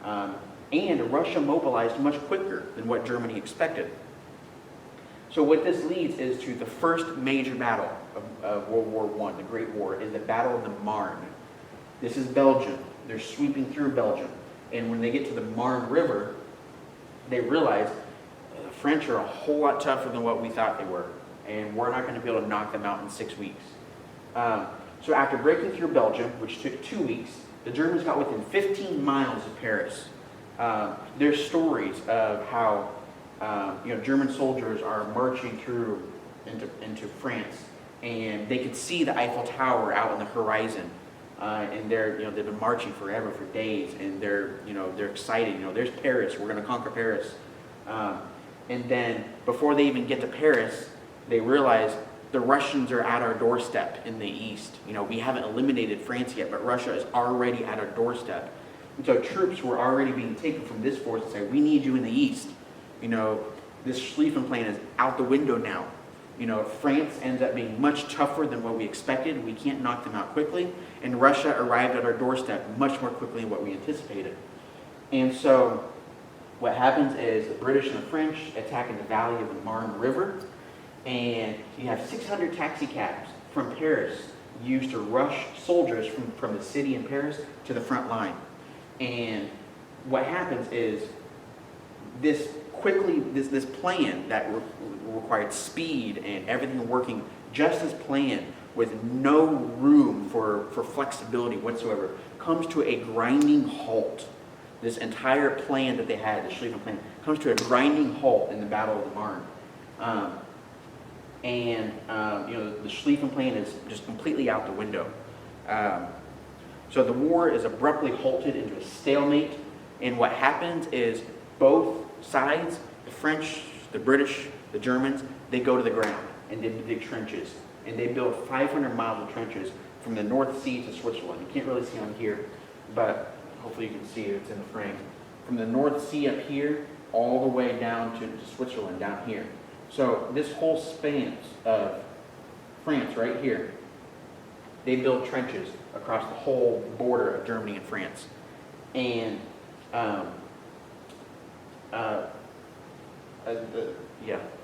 And Russia mobilized much quicker than what Germany expected. So what this leads is to the first major battle of World War I, the Great War, is the Battle of the Marne. This is Belgium. They're sweeping through Belgium. And when they get to the Marne River, they realize the French are a whole lot tougher than what we thought they were. And we're not going to be able to knock them out in 6 weeks. So after breaking through Belgium, which took 2 weeks, the Germans got within 15 miles of Paris. There's stories of how German soldiers are marching through into France, and they could see the Eiffel Tower out on the horizon. And they've been marching forever, for days, and they're excited. There's Paris. We're going to conquer Paris. And then before they even get to Paris, they realize the Russians are at our doorstep in the east. We haven't eliminated France yet, but Russia is already at our doorstep. And so troops were already being taken from this force and say, we need you in the east. This Schlieffen Plan is out the window now. France ends up being much tougher than what we expected. We can't knock them out quickly. And Russia arrived at our doorstep much more quickly than what we anticipated. And so what happens is the British and the French attack in the valley of the Marne River. And you have 600 taxi cabs from Paris used to rush soldiers from the city in Paris to the front line. And what happens is this plan that required speed and everything working just as planned with no room for flexibility whatsoever comes to a grinding halt. This entire plan that they had, the Schlieffen Plan, comes to a grinding halt in the Battle of the Marne. The Schlieffen Plan is just completely out the window. So the war is abruptly halted into a stalemate, and what happens is both sides, the French, the British, the Germans, they go to the ground and they dig trenches. And they build 500 miles of trenches from the North Sea to Switzerland. You can't really see on here, but hopefully you can see it, it's in the frame. From the North Sea up here, all the way down to Switzerland down here. So this whole span of France right here, they build trenches across the whole border of Germany and France. And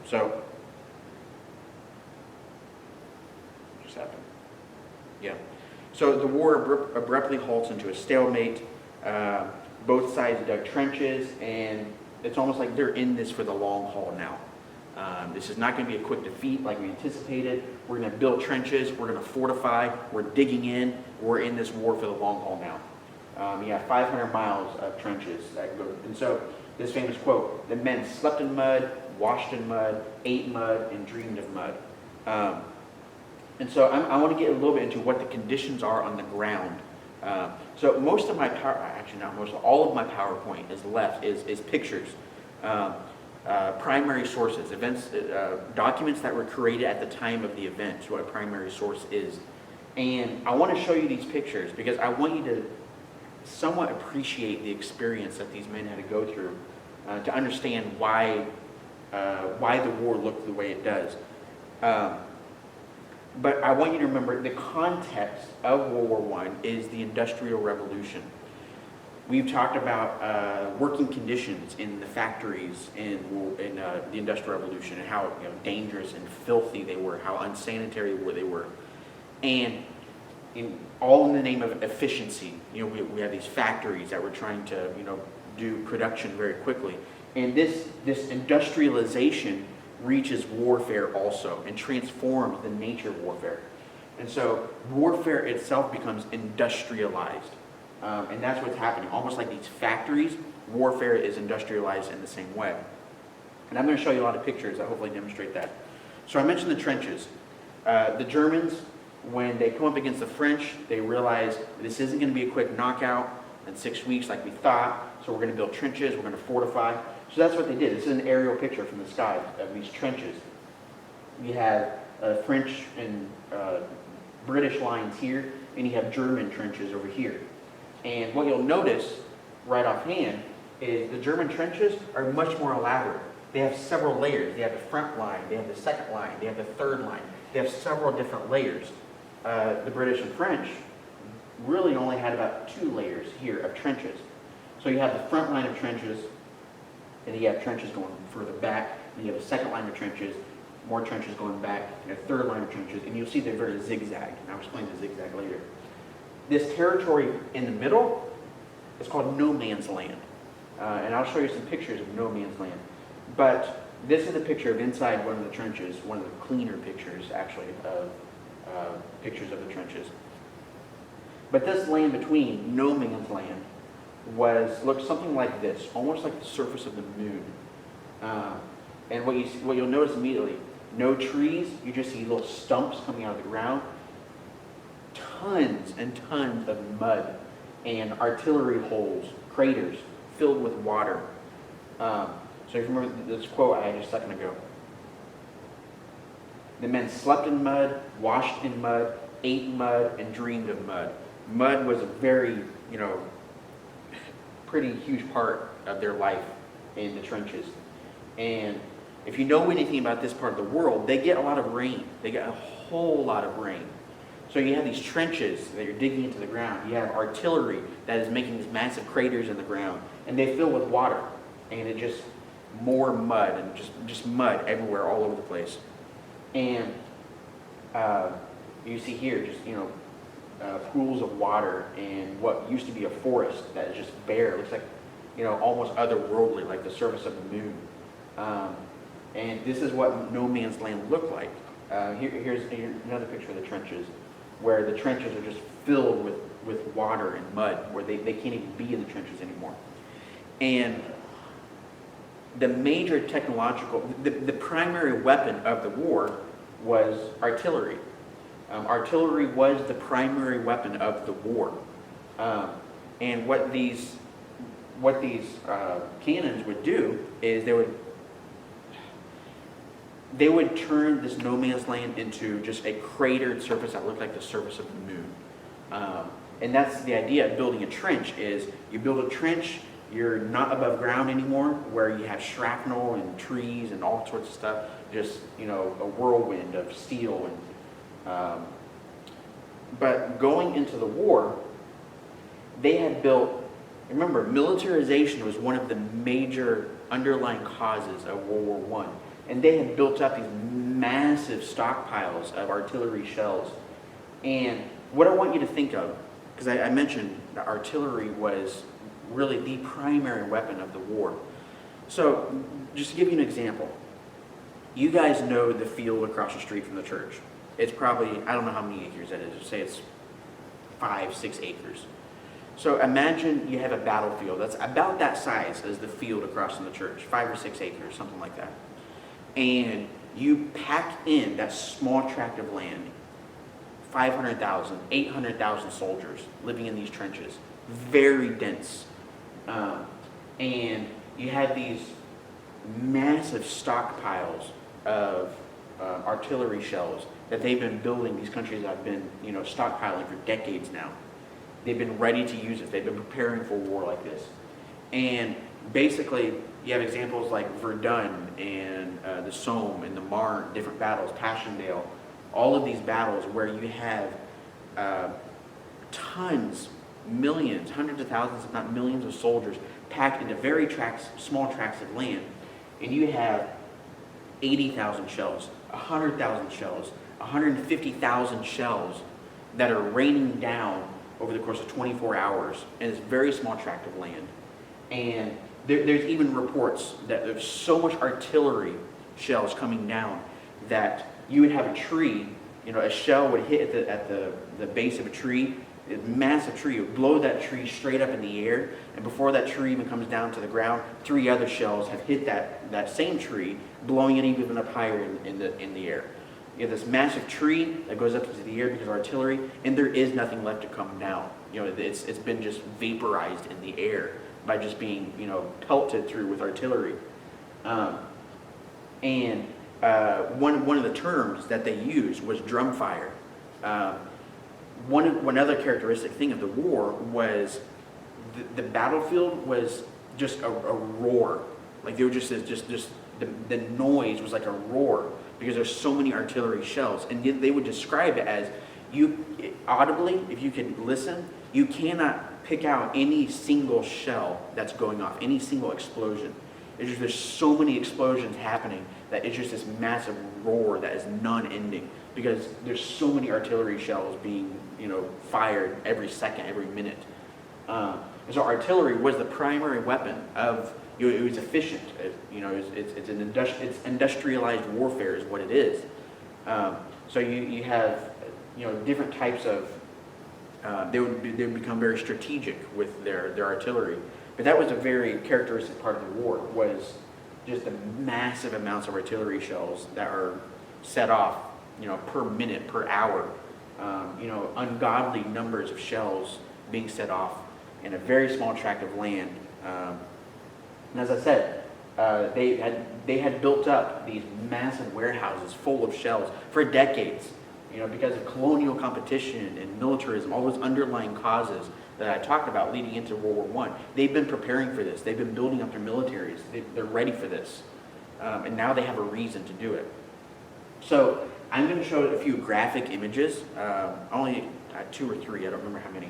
so just happened. Yeah. So the war abruptly halts into a stalemate. Both sides dug trenches, and it's almost like they're in this for the long haul now. This is not going to be a quick defeat like we anticipated. We're going to build trenches. We're going to fortify. We're digging in. We're in this war for the long haul now. You have 500 miles of trenches that go. And so this famous quote, the men slept in mud, washed in mud, ate mud, and dreamed of mud. And so I want to get a little bit into what the conditions are on the ground. So most of my all of my PowerPoint is pictures. Primary sources, events, documents that were created at the time of the event, is what a primary source is. And I want to show you these pictures because I want you to somewhat appreciate the experience that these men had to go through to understand why the war looked the way it does. But I want you to remember the context of World War I is the Industrial Revolution. We've talked about working conditions in the factories in the Industrial Revolution, and how dangerous and filthy they were, how unsanitary they were. And all in the name of efficiency. We have these factories that were trying to do production very quickly. And this industrialization reaches warfare also, and transforms the nature of warfare. And so warfare itself becomes industrialized. And that's what's happening. Almost like these factories, warfare is industrialized in the same way. And I'm going to show you a lot of pictures that hopefully demonstrate that. So I mentioned the trenches. The Germans, when they come up against the French, they realize this isn't going to be a quick knockout in 6 weeks like we thought. So we're going to build trenches, we're going to fortify. So that's what they did. This is an aerial picture from the sky of these trenches. You have French and British lines here, and you have German trenches over here. And what you'll notice right offhand is the German trenches are much more elaborate. They have several layers. They have the front line, they have the second line, they have the third line. They have several different layers. The British and French really only had about 2 layers here of trenches. So you have the front line of trenches, and then you have trenches going further back, and you have a second line of trenches, more trenches going back, and a third line of trenches, and you'll see they're very zigzag, and I'll explain the zigzag later. This territory in the middle is called no man's land, and I'll show you some pictures of no man's land. But this is a picture of inside one of the trenches, one of the cleaner pictures, actually, of pictures of the trenches. But this land between no man's land looked something like this, almost like the surface of the moon. And what you'll notice immediately, no trees, you just see little stumps coming out of the ground, tons and tons of mud and artillery holes, craters filled with water. So if you remember this quote I had just a second ago. The men slept in mud, washed in mud, ate in mud, and dreamed of mud. Mud was a very, pretty huge part of their life in the trenches. And if you know anything about this part of the world, they get a lot of rain. They get a whole lot of rain. So you have these trenches that you're digging into the ground. You have artillery that is making these massive craters in the ground, and they fill with water. And it just more mud, and just mud everywhere, all over the place. And you see here, just pools of water in what used to be a forest that is just bare. It looks like almost otherworldly, like the surface of the moon. And this is what no man's land looked like. Here's another picture of the trenches, where the trenches are just filled with water and mud, where they can't even be in the trenches anymore. And the major technological, the primary weapon of the war was artillery. Artillery was the primary weapon of the war. And what these cannons would do is they would turn this no man's land into just a cratered surface that looked like the surface of the moon. And that's the idea of building a trench, is you build a trench, you're not above ground anymore, where you have shrapnel and trees and all sorts of stuff, just a whirlwind of steel. But going into the war, they had built, remember, militarization was one of the major underlying causes of World War I. And they had built up these massive stockpiles of artillery shells. And what I want you to think of, because I mentioned that artillery was really the primary weapon of the war. So just to give you an example, you guys know the field across the street from the church. It's probably, I don't know how many acres that is, say it's 5-6 acres. So imagine you have a battlefield that's about that size as the field across from the church, 5 or 6 acres, something like that. And you pack in that small tract of land, 500,000, 800,000 soldiers living in these trenches, very dense. And you have these massive stockpiles of artillery shells that they've been building. These countries have been, stockpiling for decades now. They've been ready to use it. They've been preparing for war like this. And basically, you have examples like Verdun and the Somme and the Marne, different battles, Passchendaele, all of these battles where you have tons millions, hundreds of thousands, if not millions of soldiers packed into very small tracts of land. And you have 80,000 shells, 100,000 shells, 150,000 shells that are raining down over the course of 24 hours in this very small tract of land. And there's even reports that there's so much artillery shells coming down that you would have a tree, a shell would hit at the base of a tree, a massive tree, would blow that tree straight up in the air, and before that tree even comes down to the ground, 3 other shells have hit that same tree, blowing it even up higher in the air. You have this massive tree that goes up into the air because of artillery, and there is nothing left to come down. It's been just vaporized in the air by just being, pelted through with artillery. And one of the terms that they used was drum fire. One other characteristic thing of the war was the battlefield was just a roar. Like they were just the noise was like a roar because there's so many artillery shells, and they would describe it as audibly, if you could listen, you cannot pick out any single shell that's going off, any single explosion. There's so many explosions happening that it's just this massive roar that is non-ending because there's so many artillery shells being fired every second, every minute. And so artillery was the primary weapon of. It was efficient. It's industrialized warfare is what it is. So you have different types of. They would become very strategic with their artillery. But that was a very characteristic part of the war, was just the massive amounts of artillery shells that are set off, per minute, per hour. Ungodly numbers of shells being set off in a very small tract of land. And as I said, they had built up these massive warehouses full of shells for decades, because of colonial competition and militarism, all those underlying causes that I talked about leading into World War I. They've been preparing for this. They've been building up their militaries. They're ready for this. And now they have a reason to do it. So I'm going to show a few graphic images, only 2 or 3, I don't remember how many,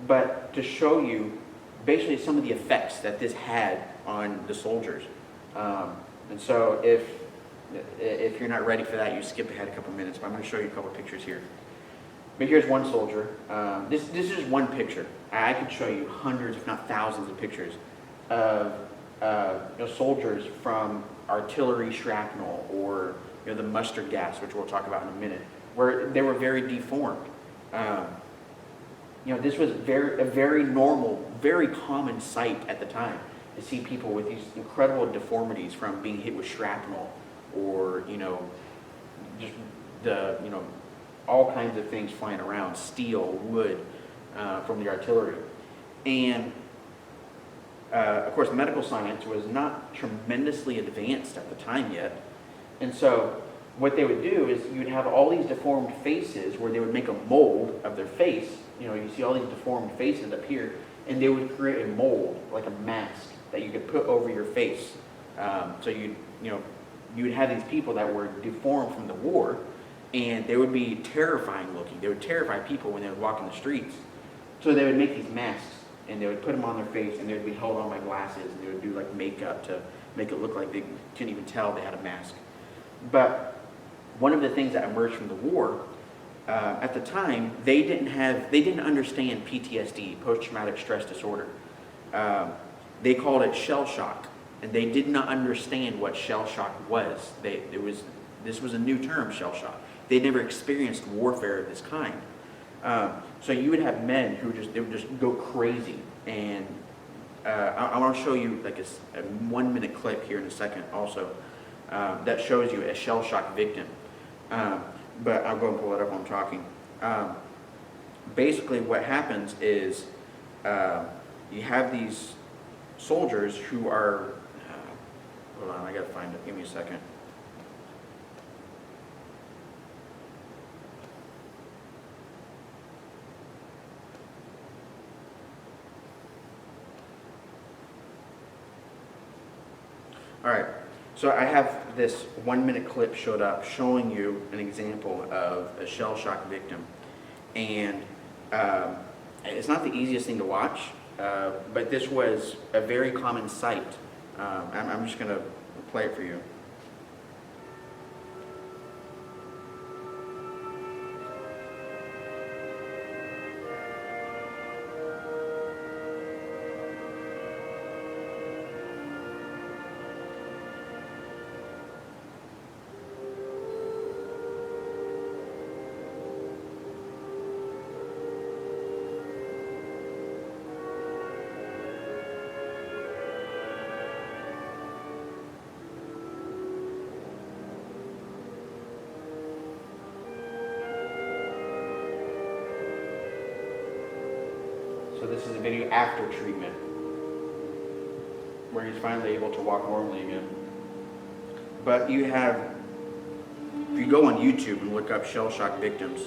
but to show you basically some of the effects that this had on the soldiers. And so if you're not ready for that, you skip ahead a couple minutes, but I'm going to show you a couple pictures here. But here's one soldier. This is just one picture. I could show you hundreds, if not thousands, of pictures of soldiers from artillery shrapnel or the mustard gas, which we'll talk about in a minute, where they were very deformed. This was a very normal, very common sight at the time to see people with these incredible deformities from being hit with shrapnel or just all kinds of things flying around, steel, wood, from the artillery. And of course, medical science was not tremendously advanced at the time yet. And so what they would do is you would have all these deformed faces where they would make a mold of their face. You see all these deformed faces up here, and they would create a mold, like a mask, that you could put over your face. So you would have these people that were deformed from the war, and they would be terrifying looking. They would terrify people when they would walk in the streets. So they would make these masks, and they would put them on their face, and they would be held on by glasses, and they would do like makeup to make it look like they couldn't even tell they had a mask. But one of the things that emerged from the war, at the time, they didn't understand PTSD, post-traumatic stress disorder. They called it shell shock, and they did not understand what shell shock was. This was a new term, shell shock. They'd never experienced warfare of this kind. So you would have men who would just go crazy. And I want to show you like a 1-minute clip here in a second also that shows you a shell shock victim. But I'll go and pull it up while I'm talking. Basically what happens is you have these soldiers who are, hold on, I gotta find it, give me a second. All right, so I have this 1-minute clip showed up showing you an example of a shell shock victim. And It's not the easiest thing to watch, but this was a very common sight. I'm just going to play it for you. So this is a video after treatment, where he's finally able to walk normally again. But you have, if you go on YouTube and look up shell shock victims,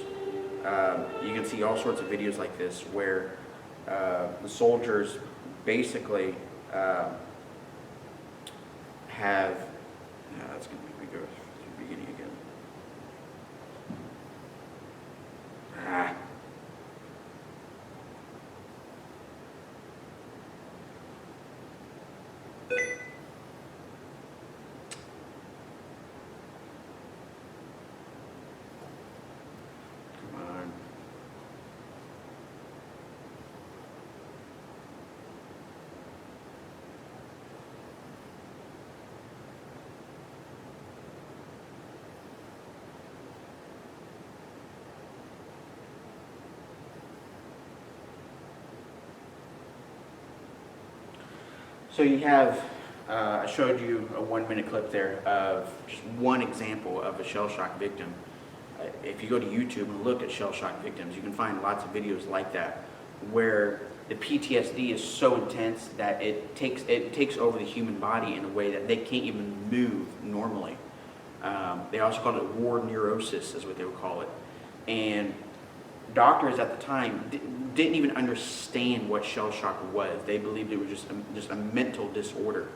you can see all sorts of videos like this where the soldiers basically have, that's going to make me go to the beginning again. Come on. So you have, I showed you a 1-minute clip there of just one example of a shell shock victim. If you go to YouTube and look at shell shock victims, you can find lots of videos like that, where the PTSD is so intense that it takes over the human body in a way that they can't even move normally. They also called it war neurosis, is what they would call it. And doctors at the time didn't even understand what shell shock was. They believed it was just a mental disorder,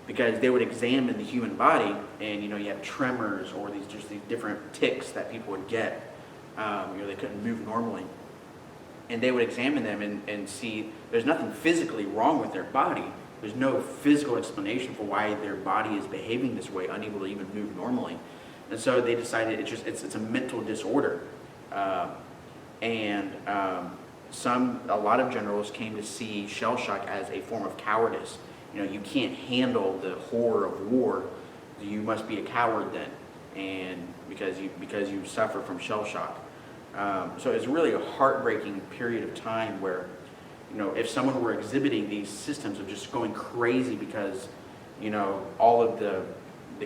because they would examine the human body, and you have tremors or these different tics that people would get. They couldn't move normally, and they would examine them and see there's nothing physically wrong with their body. There's no physical explanation for why their body is behaving this way, unable to even move normally. And so they decided it's a mental disorder. A lot of generals came to see shell shock as a form of cowardice. You can't handle the horror of war, you must be a coward then, and because you suffer from shell shock. So it's really a heartbreaking period of time where, if someone were exhibiting these systems of just going crazy because, all of the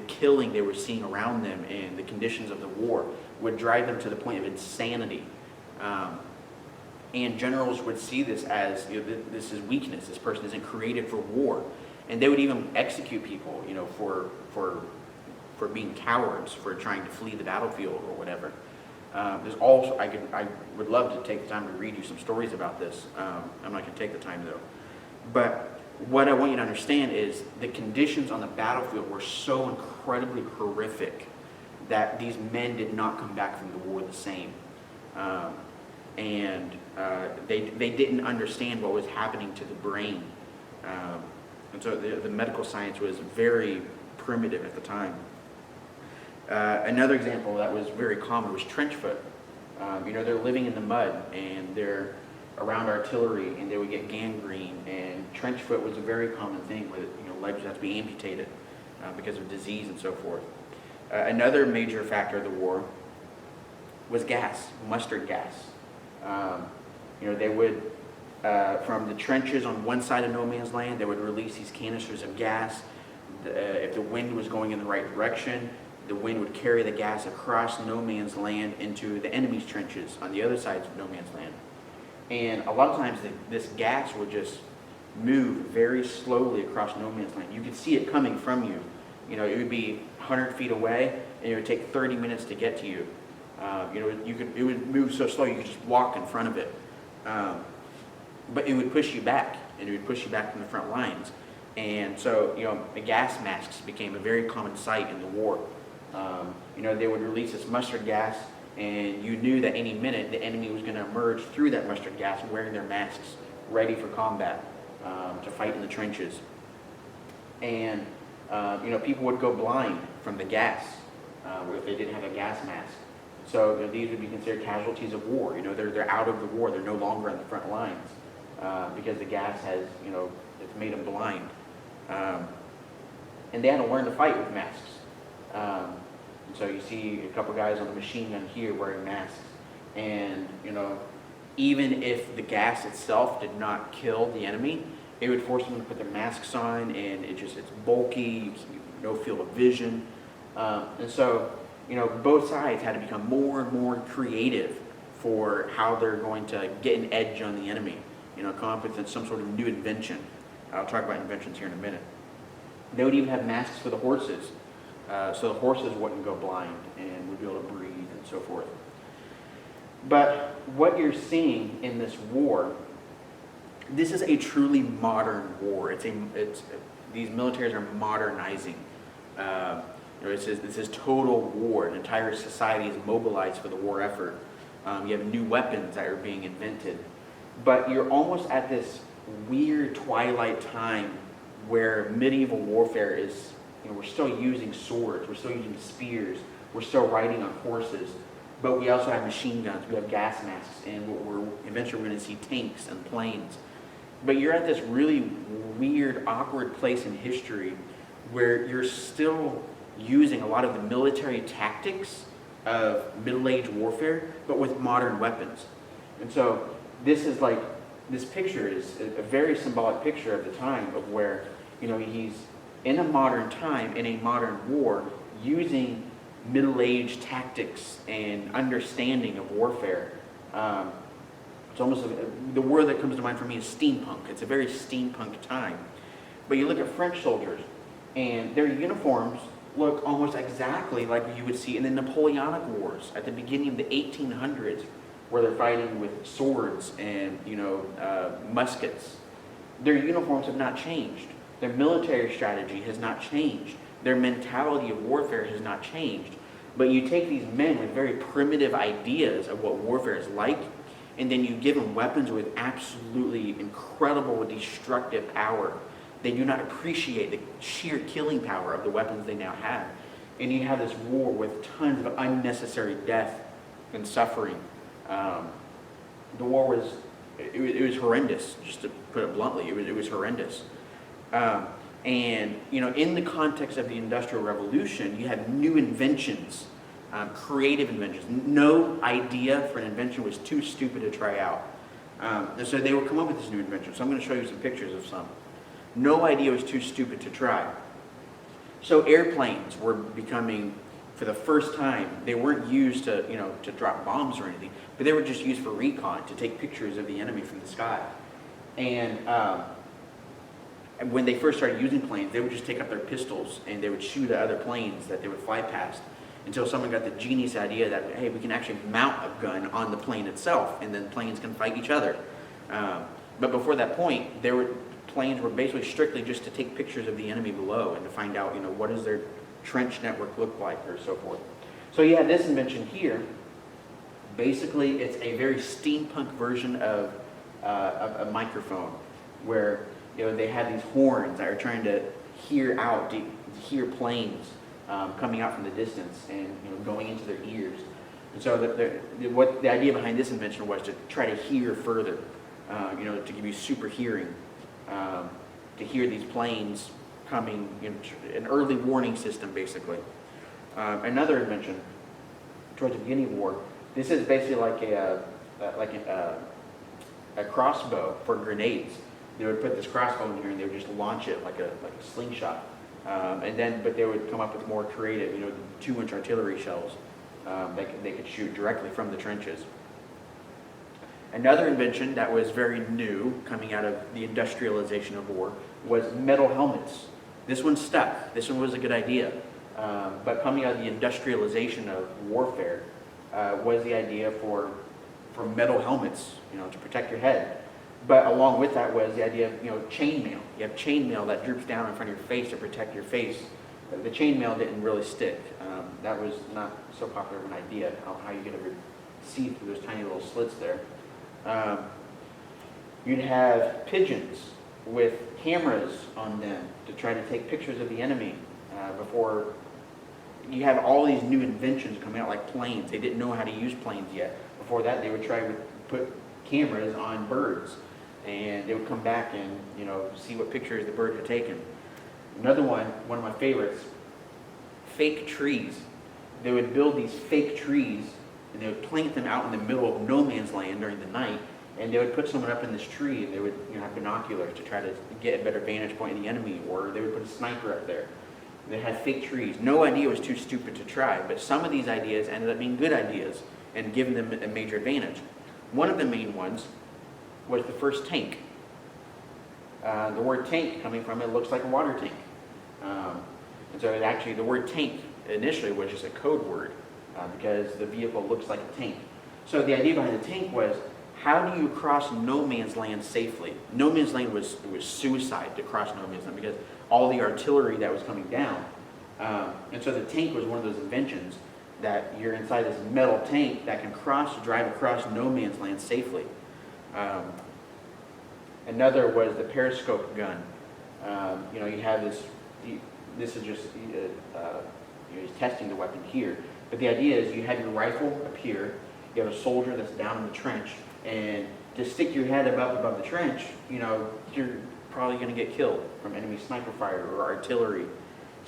killing they were seeing around them and the conditions of the war would drive them to the point of insanity. And generals would see this as, this is weakness. This person isn't created for war, and they would even execute people, for being cowards, for trying to flee the battlefield or whatever. There's also I would love to take the time to read you some stories about this. I'm not going to take the time though. But what I want you to understand is the conditions on the battlefield were so incredibly horrific that these men did not come back from the war the same. They didn't understand what was happening to the brain. And so the medical science was very primitive at the time. Another example that was very common was trench foot. They're living in the mud and they're around artillery and they would get gangrene, and trench foot was a very common thing where legs would have to be amputated because of disease and so forth. Another major factor of the war was gas, mustard gas. They would, from the trenches on one side of no man's land, they would release these canisters of gas. If the wind was going in the right direction, the wind would carry the gas across no man's land into the enemy's trenches on the other sides of no man's land. And a lot of times this gas would just move very slowly across no man's land. You could see it coming from you. It would be 100 feet away, and it would take 30 minutes to get to you. It would move so slow you could just walk in front of it. But it would push you back, and it would push you back from the front lines. And so, the gas masks became a very common sight in the war. They would release this mustard gas, And you knew that any minute the enemy was going to emerge through that mustard gas wearing their masks, ready for combat, to fight in the trenches. And people would go blind from the gas if they didn't have a gas mask. So these would be considered casualties of war. They're out of the war. They're no longer on the front lines because the gas has, it's made them blind. And they had to learn to fight with masks. And so you see a couple guys on the machine gun here wearing masks. And, even if the gas itself did not kill the enemy, it would force them to put their masks on, and it's bulky, no field of vision. And so, both sides had to become more and more creative for how they're going to get an edge on the enemy, come up with some sort of new invention. I'll talk about inventions here in a minute. They would even have masks for the horses, so the horses wouldn't go blind and would be able to breathe and so forth. But what you're seeing in this war, this is a truly modern war. These militaries are modernizing. This is total war. An entire society is mobilized for the war effort. You have new weapons that are being invented. But you're almost at this weird twilight time where medieval warfare is, we're still using swords, we're still using spears, we're still riding on horses, but we also have machine guns, we have gas masks, and eventually we're going to see tanks and planes. But you're at this really weird, awkward place in history where you're still using a lot of the military tactics of Middle-Age warfare, but with modern weapons. And so this picture is a very symbolic picture of the time of where, he's in a modern time, in a modern war, using Middle-Age tactics and understanding of warfare. It's almost the word that comes to mind for me is steampunk. It's a very steampunk time. But you look at French soldiers, and their uniforms look almost exactly like you would see in the Napoleonic Wars at the beginning of the 1800s, where they're fighting with swords and muskets. Their uniforms have not changed. Their military strategy has not changed. Their mentality of warfare has not changed. But you take these men with very primitive ideas of what warfare is like, and then you give them weapons with absolutely incredible destructive power. They do not appreciate the sheer killing power of the weapons they now have. And you have this war with tons of unnecessary death and suffering. The war was horrendous, just to put it bluntly. It was horrendous. And in the context of the Industrial Revolution, you have new inventions, creative inventions. No idea for an invention was too stupid to try out. And so they would come up with this new invention. So I'm going to show you some pictures of some. No idea was too stupid to try. So airplanes were becoming, for the first time, they weren't used to drop bombs or anything, but they were just used for recon, to take pictures of the enemy from the sky. And when they first started using planes, they would just take up their pistols and they would shoot at other planes that they would fly past, until someone got the genius idea that, hey, we can actually mount a gun on the plane itself, and then planes can fight each other. But before that point, planes were basically strictly just to take pictures of the enemy below and to find out, what does their trench network look like, or so forth. So you have this invention here. Basically, it's a very steampunk version of a microphone, where they had these horns that are trying to hear planes coming out from the distance and going into their ears. And so the idea behind this invention was to try to hear further, to give you super hearing, to hear these planes coming, an early warning system, basically. Another invention towards the beginning of war. This is basically like a crossbow for grenades. They would put this crossbow in here and they would just launch it like a slingshot. But they would come up with more creative, 2-inch artillery shells they could shoot directly from the trenches. Another invention that was very new, coming out of the industrialization of war, was metal helmets. This one stuck. This one was a good idea. But coming out of the industrialization of warfare was the idea for metal helmets, to protect your head. But along with that was the idea of, chainmail. You have chainmail that droops down in front of your face to protect your face the chainmail didn't really stick. That was not so popular of an idea, how you could ever see through those tiny little slits there. You'd have pigeons with cameras on them to try to take pictures of the enemy before. You have all these new inventions coming out, like planes. They didn't know how to use planes yet. Before that, they would try to put cameras on birds, and they would come back and see what pictures the birds were taking. Another one of my favorites, fake trees. They would build these fake trees, and they would plant them out in the middle of no man's land during the night, and they would put someone up in this tree, and they would have binoculars to try to get a better vantage point of the enemy, or they would put a sniper up there. They had fake trees. No idea was too stupid to try, but some of these ideas ended up being good ideas and giving them a major advantage. One of the main ones was the first tank. The word tank coming from it looks like a water tank. And so actually the word tank initially was just a code word because the vehicle looks like a tank. So the idea behind the tank was, how do you cross no man's land safely? No man's land was suicide to cross no man's land because all the artillery that was coming down. And so the tank was one of those inventions that you're inside this metal tank that can drive across no man's land safely. Another was the periscope gun. You have this is just, he's testing the weapon here. But the idea is you have your rifle up here, you have a soldier that's down in the trench, and to stick your head above the trench, you're probably going to get killed from enemy sniper fire or artillery.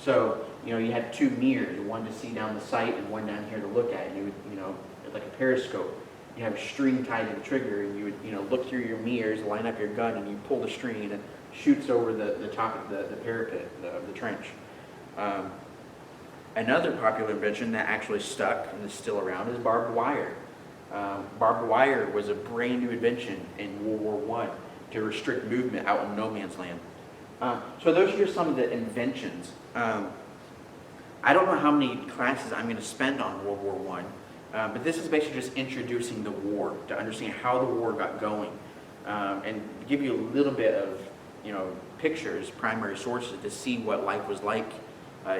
So, you had two mirrors, one to see down the sight and one down here to look at. And you would, like a periscope, you have a string tied to the trigger, and you would, look through your mirrors, line up your gun, and you pull the string, and it shoots over the top of the parapet of the trench. Another popular invention that actually stuck and is still around is barbed wire. Barbed wire was a brand new invention in World War I to restrict movement out in no man's land. So those are just some of the inventions. I don't know how many classes I'm going to spend on World War I, but this is basically just introducing the war to understand how the war got going, and give you a little bit of pictures, primary sources to see what life was like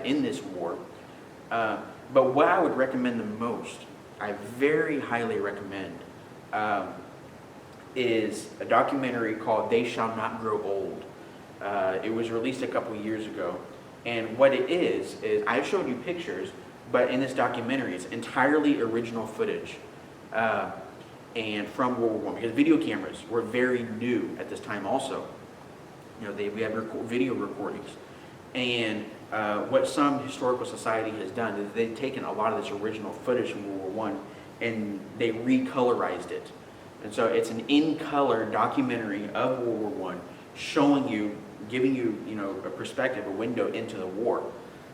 in this war. But what I would recommend the most, I very highly recommend, is a documentary called They Shall Not Grow Old. It was released a couple years ago, and what it is I've showed you pictures, but in this documentary it's entirely original footage, and from World War I, because video cameras were very new at this time also. We have video recordings, and what some historical society has done is they've taken a lot of this original footage from World War I and they recolorized it. And so it's an in-color documentary of World War I, showing you, giving you, a perspective, a window into the war.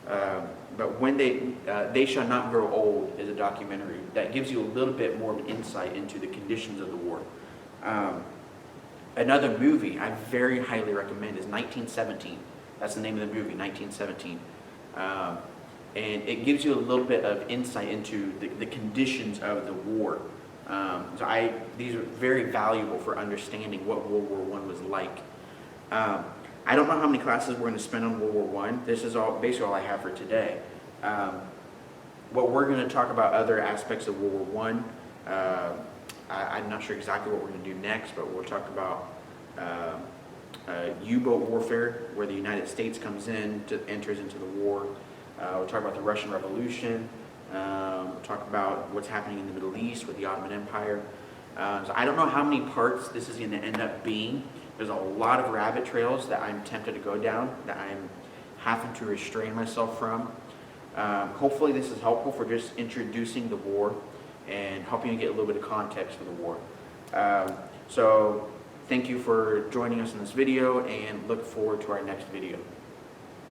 But when They Shall Not Grow Old is a documentary that gives you a little bit more of an insight into the conditions of the war. Another movie I very highly recommend is 1917. That's the name of the movie, 1917. And it gives you a little bit of insight into the conditions of the war. These are very valuable for understanding what World War I was like. I don't know how many classes we're going to spend on World War I. This is basically all I have for today. What we're going to talk about other aspects of World War I. I'm not sure exactly what we're going to do next, but we'll talk about U-boat warfare, where the United States enters into the war. We'll talk about the Russian Revolution. We'll talk about what's happening in the Middle East with the Ottoman Empire. So I don't know how many parts this is going to end up being. There's a lot of rabbit trails that I'm tempted to go down that I'm having to restrain myself from. Hopefully this is helpful for just introducing the war and helping you get a little bit of context for the war. So thank you for joining us in this video, and look forward to our next video.